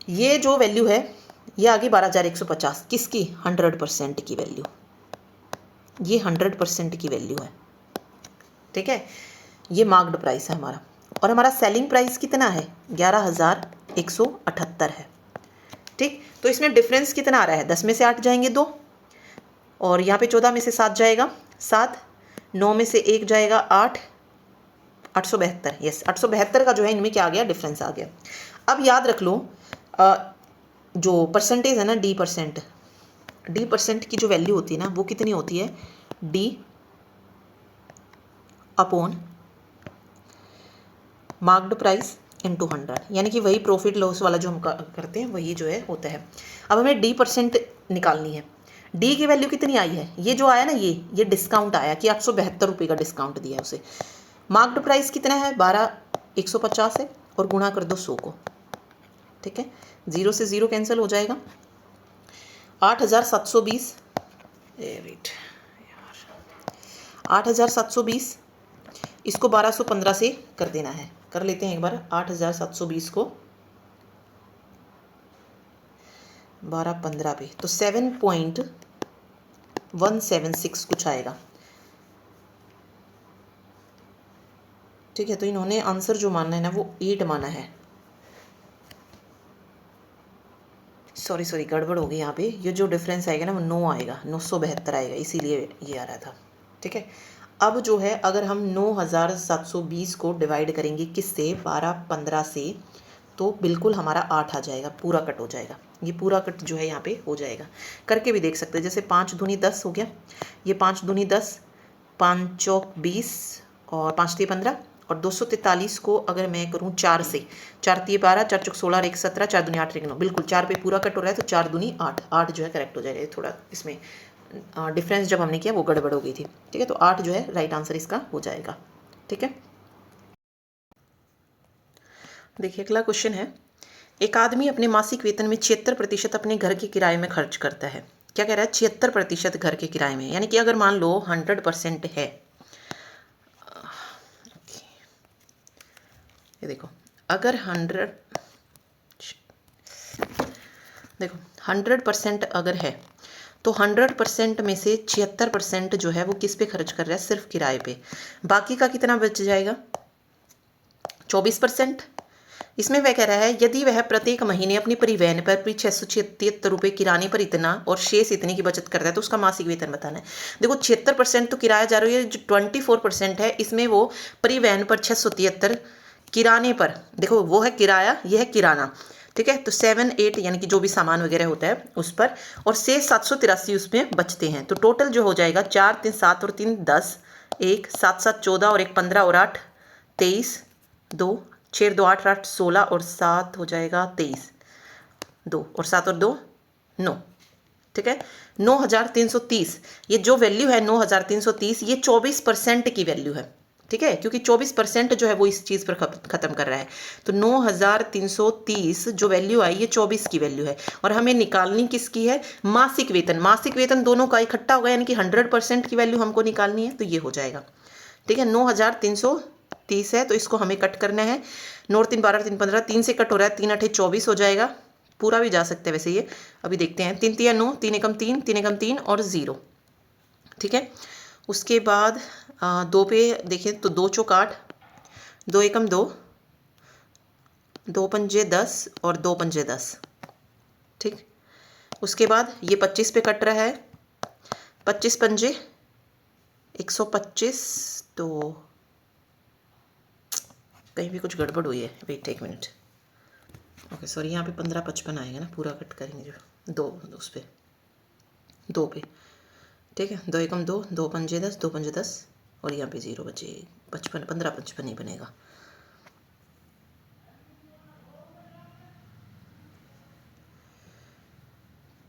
ये जो वैल्यू है ये आ गई 12,150, किसकी, 100% की वैल्यू, ये 100% की वैल्यू है, ठीक है। ये मार्केट प्राइस है हमारा, और हमारा सेलिंग प्राइस कितना है, 11,178 है, ठीक। तो इसमें डिफरेंस कितना आ रहा है, 10 में से 8 जाएंगे 2, और यहाँ पे 14 में से 7 जाएगा 7, 9 में से 1 जाएगा 8, 872, यस 872 का जो है इनमें क्या आ गया, डिफरेंस आ गया। अब याद रख लो, जो परसेंटेज है ना, D% की जो वैल्यू होती है ना, वो कितनी होती है, D upon marked price into 100, यानी कि वही प्रॉफिट लॉस वाला जो हम करते हैं वही जो है होता है। अब हमें D% निकालनी है। D की वैल्यू कितनी आई है, ये जो आया ना, ये डिस्काउंट आया कि 872 रुपये का डिस्काउंट दिया है उसे। मार्क्ड प्राइस कितना है, 12,150 है, और गुणा कर दो 100 को, ठीक है। 0 से 0 कैंसिल हो जाएगा, 8,720, 8,720, इसको 1215 से कर देना है, कर लेते हैं एक बार। 8,720 को 1215 पे, तो 7.176 कुछ आएगा, ठीक है। तो इन्होंने आंसर जो मानना है ना, वो 8 माना है। सॉरी गड़बड़ हो गई यहाँ पे, ये जो डिफरेंस आएगा ना वो 9 आएगा, 972 आएगा, इसीलिए ये आ रहा था, ठीक है। अब जो है, अगर हम 9,720 को डिवाइड करेंगे किससे, 1215 से, तो बिल्कुल हमारा 8 आ जाएगा, पूरा कट हो जाएगा। ये पूरा कट जो है यहाँ पे हो जाएगा। करके भी देख सकते हैं, जैसे 5 दूनी 10 हो गया, ये 5 दूनी 10, 5 चौक 20 और 5 तिये 15, और 243 को अगर मैं करूँ 4 से, 4 तिये 12, 4 चौक 16 और 1 17, 4 दूनी 8 और 1 9, बिल्कुल 4 पे पूरा कट हो रहा है, तो 4 दूनी 8, 8 जो है करेक्ट हो जाएगा। ये थोड़ा इसमें डिफरेंस जब हमने किया वो गड़बड़ हो गई थी, ठीक है। तो 8 जो है राइट आंसर इसका हो जाएगा, ठीक है। देखिए अगला क्वेश्चन है, एक आदमी अपने मासिक वेतन में 76% अपने घर के किराए में खर्च करता है। क्या कह रहा है? 76% घर के किराए में, यानी कि अगर मान लो 100% है, ये देखो अगर 100% अगर है तो 100% में से 76% जो है वो किस पे खर्च कर रहा है? सिर्फ किराए पे। बाकी का कितना बच जाएगा? 24%। इसमें वह कह रहा है यदि वह प्रत्येक महीने अपनी परिवहन पर 673 रुपये, किराने पर इतना और शेष इतने की बचत करता है, तो उसका मासिक वेतन बताना है। देखो 76% तो किराया जा रही है, जो 24% है इसमें वो परिवहन पर 673, किराने पर देखो वो है किराया, यह है किराना, ठीक है। तो 7 8 यानी कि जो भी सामान वगैरह होता है उस पर, और शेष 783 उसमें बचते हैं। तो टोटल जो हो जाएगा 4 3 7 और 3 10, 1 7 7 14 और 1 15 और 8 23, 2 6 2 8 8 16 और 7 हो जाएगा 23, 2 और 7 और 2 9, ठीक है। 9330, ये जो वैल्यू है 9330, ये 24% की वैल्यू है, ठीक है, क्योंकि 24% जो है वो इस चीज़ पर खत्म कर रहा है। तो 9330 जो वैल्यू आई ये 24 की वैल्यू है, और हमें निकालनी किसकी है? मासिक वेतन। मासिक वेतन दोनों का इकट्ठा होगा, यानी कि 100% की वैल्यू हमको निकालनी है, तो ये हो जाएगा, ठीक है। 9330 है, तो इसको हमें कट करना है। 9 3 12 3 15, 3 से कट हो रहा है, 3 8 24 हो जाएगा, पूरा भी जा सकते हैं वैसे ये, अभी देखते हैं। 3 3 9, 3 एकम 3, 3 एकम 3 और 0, ठीक है। उसके बाद 2 पे देखें तो 2 चौक 8, 2 एकम 2, 2 पंजे 10 और 2 पंजे 10, ठीक। उसके बाद ये 25 पे कट रहा है, 25 पंजे 125, तो कहीं भी कुछ गड़बड़ हुई है, वेट एक मिनट, ओके सॉरी, यहाँ पे 15 55 आएगा ना, पूरा कट करेंगे जो दो उस पे 2 पे, ठीक है। 2 एकम 2, 2 पंजे 10, 2 पंजे 10 और यहाँ पे 0 बचे, 55 15 55 नहीं बनेगा,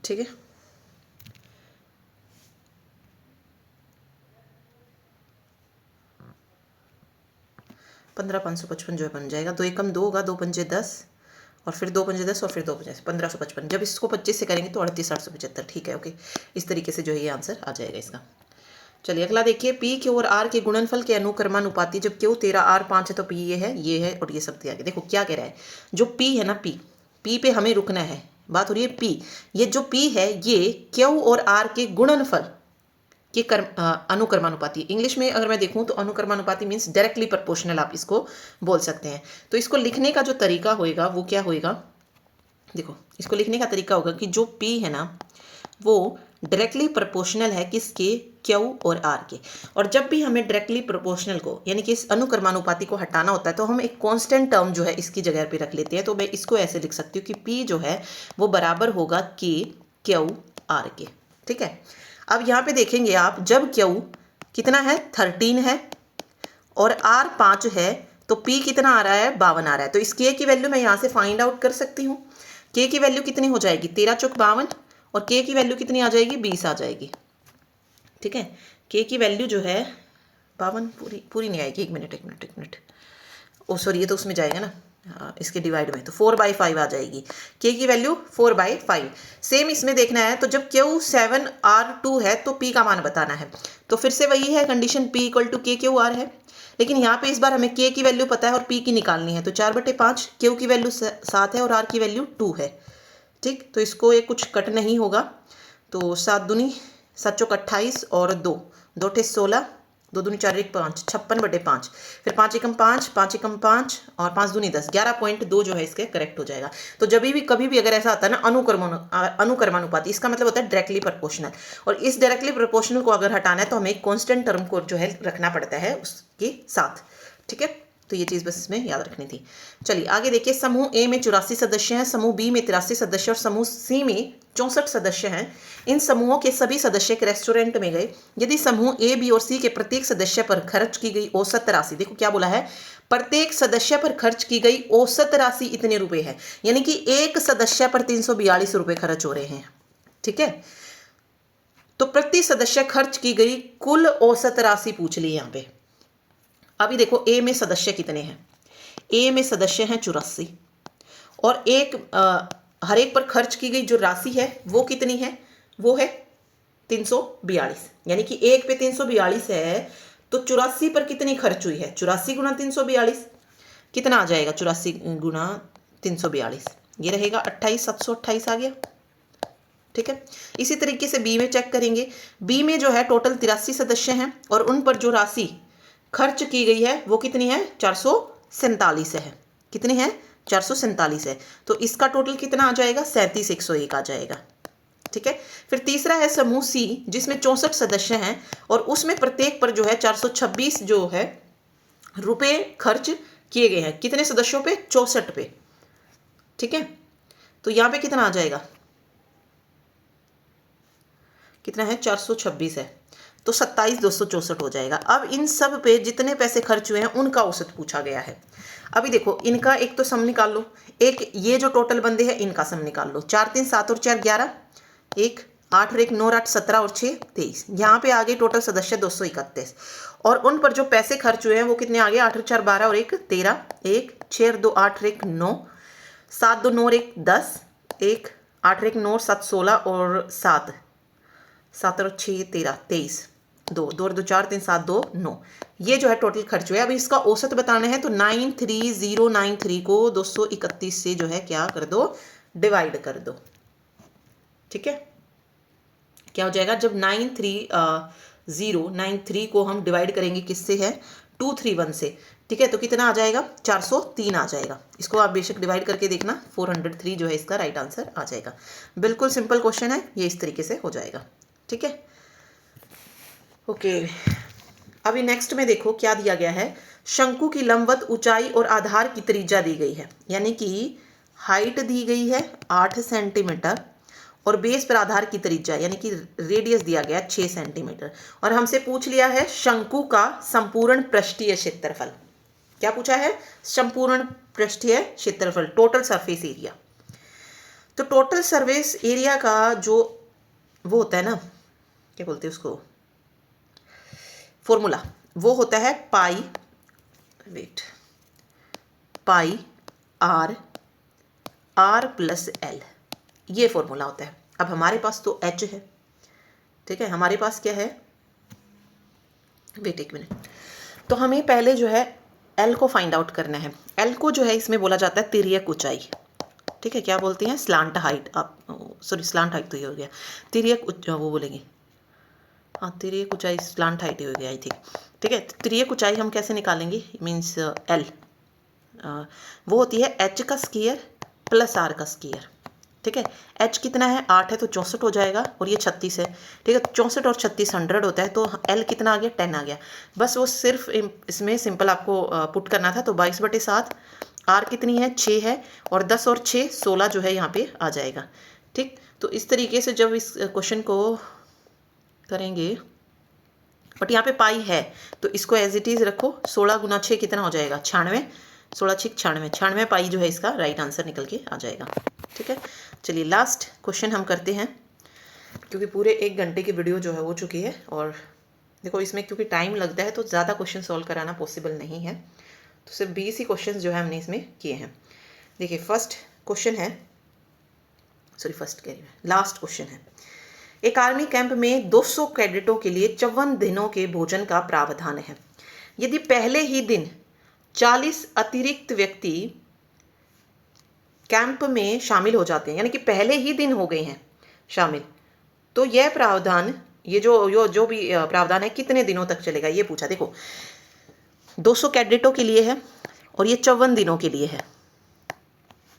ठीक है। 15 555 जो है बन जाएगा। 2 एकम 2 होगा, 2 पंजे 10 और फिर 2 पंजे 10 और फिर 2 पंजे 1555। जब इसको 25 से करेंगे तो 38 875, ठीक है, ओके। इस तरीके से जो है ये आंसर आ जाएगा इसका। चलिए अगला देखिए, पी क्यू और आर के गुणनफल के अनुक्रमानुपाती, जब क्यू 13 आर 5 है तो पी ये है और ये सब दिया गया। देखो क्या कह रहा है, जो पी है ना, पी पे हमें रुकना है, बात हो रही है पी, ये जो पी है ये क्यू और आर के गुणनफल के अनुक्रमानुपाती। इंग्लिश में अगर मैं देखूं तो अनुक्रमानुपाती मीन्स डायरेक्टली प्रोपोर्शनल, आप इसको बोल सकते हैं। तो इसको लिखने का जो तरीका होएगा वो क्या होएगा? देखो इसको लिखने का तरीका होगा कि जो P है ना वो डायरेक्टली प्रोपोर्शनल है किसके? Q और R के। और जब भी हमें डायरेक्टली प्रोपोर्शनल को यानी कि इस अनुक्रमानुपाती को हटाना होता है तो हम एक कांस्टेंट टर्म जो है इसकी जगह पे रख लेते हैं। तो मैं इसको ऐसे लिख सकती हूँ कि P जो है वो बराबर होगा K Q R के, ठीक है। अब यहाँ पे देखेंगे आप, जब Q कितना है 13 है और R 5 है तो P कितना आ रहा है? 52 आ रहा है। तो इस K की वैल्यू मैं यहाँ से फाइंड आउट कर सकती हूँ। K की वैल्यू कितनी हो जाएगी? 13 चौक 52 और K की वैल्यू कितनी आ जाएगी? 20 आ जाएगी, ठीक है। K की वैल्यू जो है 52 पूरी नहीं आएगी, एक मिनट, ओ सॉरी ये तो उसमें जाएगा ना, इसके डिवाइड में, तो 4/5 आ जाएगी। K की वैल्यू 4/5। सेम इसमें देखना है, तो जब Q 7 R 2 है तो P का मान बताना है। तो फिर से वही है condition, P = K Q R है, लेकिन यहाँ पे इस बार हमें K की वैल्यू पता है और P की निकालनी है। तो 4/5, Q की वैल्यू 7 है और R की वैल्यू 2 है, ठीक। तो इसको ये कुछ कट नहीं होगा, तो 7 दूनी 7 चौक 28 और 2 2 टे 16, 2 दूनी 4 1 5, 56/5, फिर 5 एकम 5, 5 एकम 5 और 5 दूनी 10, 11.2 जो है इसके करेक्ट हो जाएगा। तो जब भी कभी भी अगर ऐसा आता है ना अनुक्रमानुपाती, इसका मतलब होता है डायरेक्टली प्रोपोर्शनल, और इस डायरेक्टली प्रोपोर्शनल को अगर हटाना है तो हमें एक कांस्टेंट टर्म को जो है रखना पड़ता है उसके साथ, ठीक है। तो ये चीज़ बस इसमें याद रखनी थी। चलिए आगे देखिए, समूह ए में 84 सदस्य हैं, समूह बी में 83 सदस्य और समूह सी में 64 सदस्य हैं। इन समूहों के सभी सदस्य एक रेस्टोरेंट में गए। यदि समूह ए, बी और सी के प्रत्येक सदस्य पर खर्च की गई औसत राशि, देखो क्या बोला है, प्रत्येक सदस्य पर खर्च की गई औसत राशि इतने रुपए है, यानी कि एक सदस्य पर 342 रुपए खर्च हो रहे हैं। ठीक है, तो प्रति सदस्य खर्च की गई कुल औसत राशि पूछ ली यहां पे। अभी देखो ए में सदस्य कितने हैं, ए में सदस्य हैं 84 और हर एक पर खर्च की गई जो राशि है वो कितनी है, वो है 342, यानी कि एक पे 342 है तो 84 पर कितनी खर्च हुई है, 84 गुना 342 कितना आ जाएगा, 84 गुना 342 ये रहेगा 28,728 आ गया। ठीक है, इसी तरीके से बी में चेक करेंगे। बी में जो है टोटल 83 सदस्य हैं और उन पर जो राशि खर्च की गई है वो कितनी है, 447 है। कितनी है, 447 है। तो इसका टोटल कितना आ जाएगा, 37,101 आ जाएगा। ठीक है, फिर तीसरा है समूह सी जिसमें 64 सदस्य हैं और उसमें प्रत्येक पर जो है 426 जो है रुपए खर्च किए गए हैं। कितने सदस्यों पे, 64 पे। ठीक है, तो यहां पे कितना आ जाएगा, कितना है, 426 है, तो 27,264 हो जाएगा। अब इन सब पे जितने पैसे खर्च हुए हैं उनका औसत पूछा गया है। अभी देखो इनका एक तो सम निकाल लो, एक ये जो टोटल बंदे हैं इनका सम निकाल लो। 4 3 7 और 4 11, 1 8 और 1 9 8 17 और 6 23। यहाँ पे आ गए टोटल सदस्य 231 और उन पर जो पैसे खर्च हुए हैं वो कितने आ गए, 8 और 4 12 और 1 13, 1 6 और 2 8 और 1 9, 7 2 9 और 1 10, 1 8 और 1 9 7 16 और 7 7 और 6 13 23, 2 2 और 2 4 3 7 2 9, ये जो है टोटल खर्च हुए। अब इसका औसत बताना है तो 93093 को 231 से जो है क्या कर दो, डिवाइड कर दो। ठीक है, क्या हो जाएगा, जब 93093 को हम डिवाइड करेंगे किससे है, 231 से। ठीक है, तो कितना आ जाएगा, 403 आ जाएगा। इसको आप बेशक डिवाइड करके देखना, 403 जो है इसका राइट आंसर आ जाएगा। बिल्कुल सिंपल क्वेश्चन है, ये इस तरीके से हो जाएगा। ठीक है, ओके। अभी नेक्स्ट में देखो क्या दिया गया है, शंकु की लंबवत ऊंचाई और आधार की त्रिज्या दी गई है, यानी कि हाइट दी गई है 8 सेंटीमीटर और बेस पर आधार की त्रिज्या यानी कि रेडियस दिया गया 6 सेंटीमीटर और हमसे पूछ लिया है शंकु का संपूर्ण पृष्ठीय क्षेत्रफल। क्या पूछा है, संपूर्ण पृष्ठीय क्षेत्रफल, टोटल सरफेस एरिया। तो टोटल सरफेस एरिया का जो वो होता है ना, क्या बोलते हैं उसको, फॉर्मूला, वो होता है पाई आर प्लस एल, ये फॉर्मूला होता है। अब हमारे पास तो एच है, ठीक है, हमारे पास क्या है, वेट एक मिनट, तो हमें पहले जो है एल को फाइंड आउट करना है। एल को जो है इसमें बोला जाता है तिर्यक ऊंचाई। ठीक है, क्या बोलते हैं, स्लांट हाइट, आप सॉरी स्लांट हाइट तो ये हो गया, तिर्यक वो बोलेंगे, हाँ तिर्यक ऊंचाई स्लांट हाइट ही हो गया आई थिंक। ठीक है, तिर्यक ऊंचाई हम कैसे निकालेंगे, मीन्स एल वो होती है एच का स्क्वायर प्लस आर का स्क्वायर। ठीक है, एच कितना है, 8 है तो 64 हो जाएगा और ये 36 है। ठीक है, 64 और 36 100 होता है, तो एल कितना आ गया, 10 आ गया। बस वो सिर्फ इसमें सिंपल आपको पुट करना था, तो 22/7, आर कितनी है, 6 है और 10 और 6 16 जो है यहाँ पे आ जाएगा। ठीक, तो इस तरीके से जब इस क्वेश्चन को करेंगे, बट यहाँ पे पाई है तो इसको एज इट इज रखो, 16 गुना 6 कितना हो जाएगा, 96, 16 6 96, 96 पाई जो है इसका राइट आंसर निकल के आ जाएगा। ठीक है, चलिए लास्ट क्वेश्चन हम करते हैं, क्योंकि पूरे 1 घंटे की वीडियो जो है हो चुकी है और देखो इसमें क्योंकि टाइम लगता है तो ज़्यादा क्वेश्चन सॉल्व कराना पॉसिबल नहीं है, तो सिर्फ 20 ही क्वेश्चन जो है हमने इसमें किए हैं। देखिए फर्स्ट क्वेश्चन है, सॉरी फर्स्ट कह रही हूँ, लास्ट क्वेश्चन है, एक आर्मी कैंप में 200 कैडेटों के लिए 54 दिनों के भोजन का प्रावधान है। यदि पहले ही दिन 40 अतिरिक्त व्यक्ति कैंप में शामिल हो जाते हैं, यानी कि पहले ही दिन हो गए हैं शामिल, तो यह प्रावधान, ये जो भी प्रावधान है कितने दिनों तक चलेगा, ये पूछा। देखो 200 कैडेटों के लिए है और ये 54 दिनों के लिए है।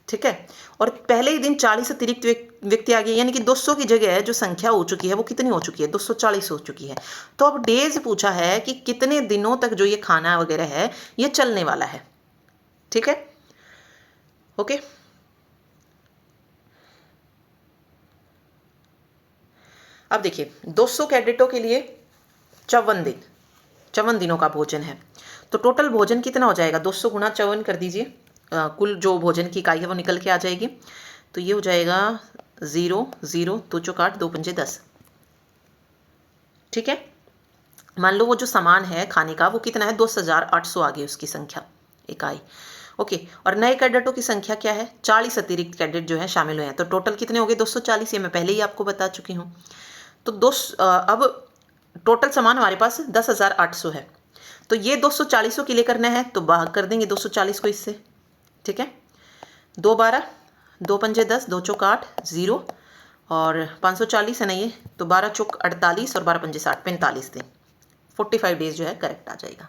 ठीक है, और पहले ही दिन 40 अतिरिक्त व्यक्ति आ गया, यानी कि 200 की जगह जो संख्या हो चुकी है वो कितनी हो चुकी है, 240 हो चुकी है। तो अब डेज पूछा है कि कितने दिनों तक जो ये खाना वगैरह है ये चलने वाला है। ठीक है, ओके। अब देखिए 200 कैडेटों के लिए 54 दिनों का भोजन है, तो टोटल भोजन कितना हो जाएगा, 200 गुणा 54 कर दीजिए, कुल जो भोजन की इकाई है वो निकल के आ जाएगी। तो ये हो जाएगा 0 0 2 चौक 8 2 पंजे 10। ठीक है, मान लो वो जो सामान है खाने का वो कितना है, 2800 आ गई उसकी संख्या इकाई। ओके, और नए कैडेटों की संख्या क्या है, 40 अतिरिक्त कैडेट जो है शामिल हुए हैं, तो टोटल कितने हो गए 240। ये मैं पहले ही आपको बता चुकी हूँ। तो अब टोटल सामान हमारे पास 10,800 है, तो ये 240 के लिए करना है तो भाग कर देंगे 240 को इससे। ठीक है, 2 12 2 पंजे 10 2 चौक 8 0 और 540 है ना ये, तो 12 चौक 48 और 12 पंजे 60 45 दिन, 45 डेज जो है करेक्ट आ जाएगा।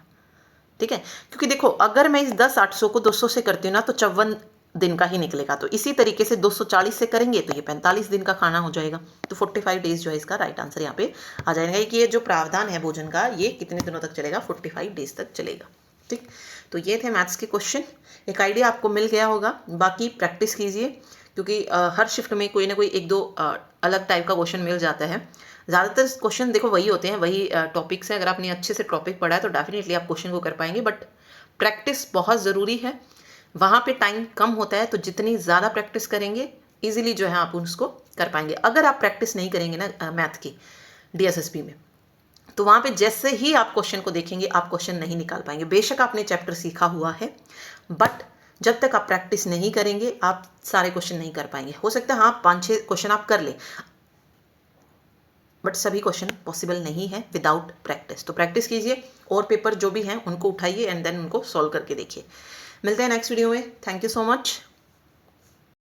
ठीक है, क्योंकि देखो अगर मैं इस 10,800 को 200 से करती हूँ ना तो 54 दिन का ही निकलेगा, तो इसी तरीके से 240 से करेंगे तो ये 45 दिन का खाना हो जाएगा। तो 45 डेज जो है इसका राइट आंसर यहाँ पे आ जाएगा कि ये जो प्रावधान है भोजन का ये कितने दिनों तक चलेगा, 45 डेज तक चलेगा। ठीक, तो ये थे मैथ्स के क्वेश्चन। एक आइडिया आपको मिल गया होगा, बाकी प्रैक्टिस कीजिए क्योंकि हर शिफ्ट में कोई ना कोई एक दो अलग टाइप का क्वेश्चन मिल जाता है। ज़्यादातर क्वेश्चन देखो वही होते हैं, वही टॉपिक से, अगर आपने अच्छे से टॉपिक पढ़ा है तो डेफिनेटली आप क्वेश्चन को कर पाएंगे, बट प्रैक्टिस बहुत ज़रूरी है। वहाँ पे टाइम कम होता है, तो जितनी ज़्यादा प्रैक्टिस करेंगे इजीली जो है आप उसको कर पाएंगे। अगर आप प्रैक्टिस नहीं करेंगे ना मैथ की DSSB में, तो वहाँ पे जैसे ही आप क्वेश्चन को देखेंगे आप क्वेश्चन नहीं निकाल पाएंगे। बेशक आपने चैप्टर सीखा हुआ है, बट जब तक आप प्रैक्टिस नहीं करेंगे आप सारे क्वेश्चन नहीं कर पाएंगे। हो सकता है हाँ 5-6 क्वेश्चन आप कर लें, बट सभी क्वेश्चन पॉसिबल नहीं है विदाउट प्रैक्टिस। तो प्रैक्टिस कीजिए और पेपर जो भी हैं उनको उठाइए एंड देन उनको सॉल्व करके देखिए। मिलते हैं नेक्स्ट वीडियो में। Thank you so much.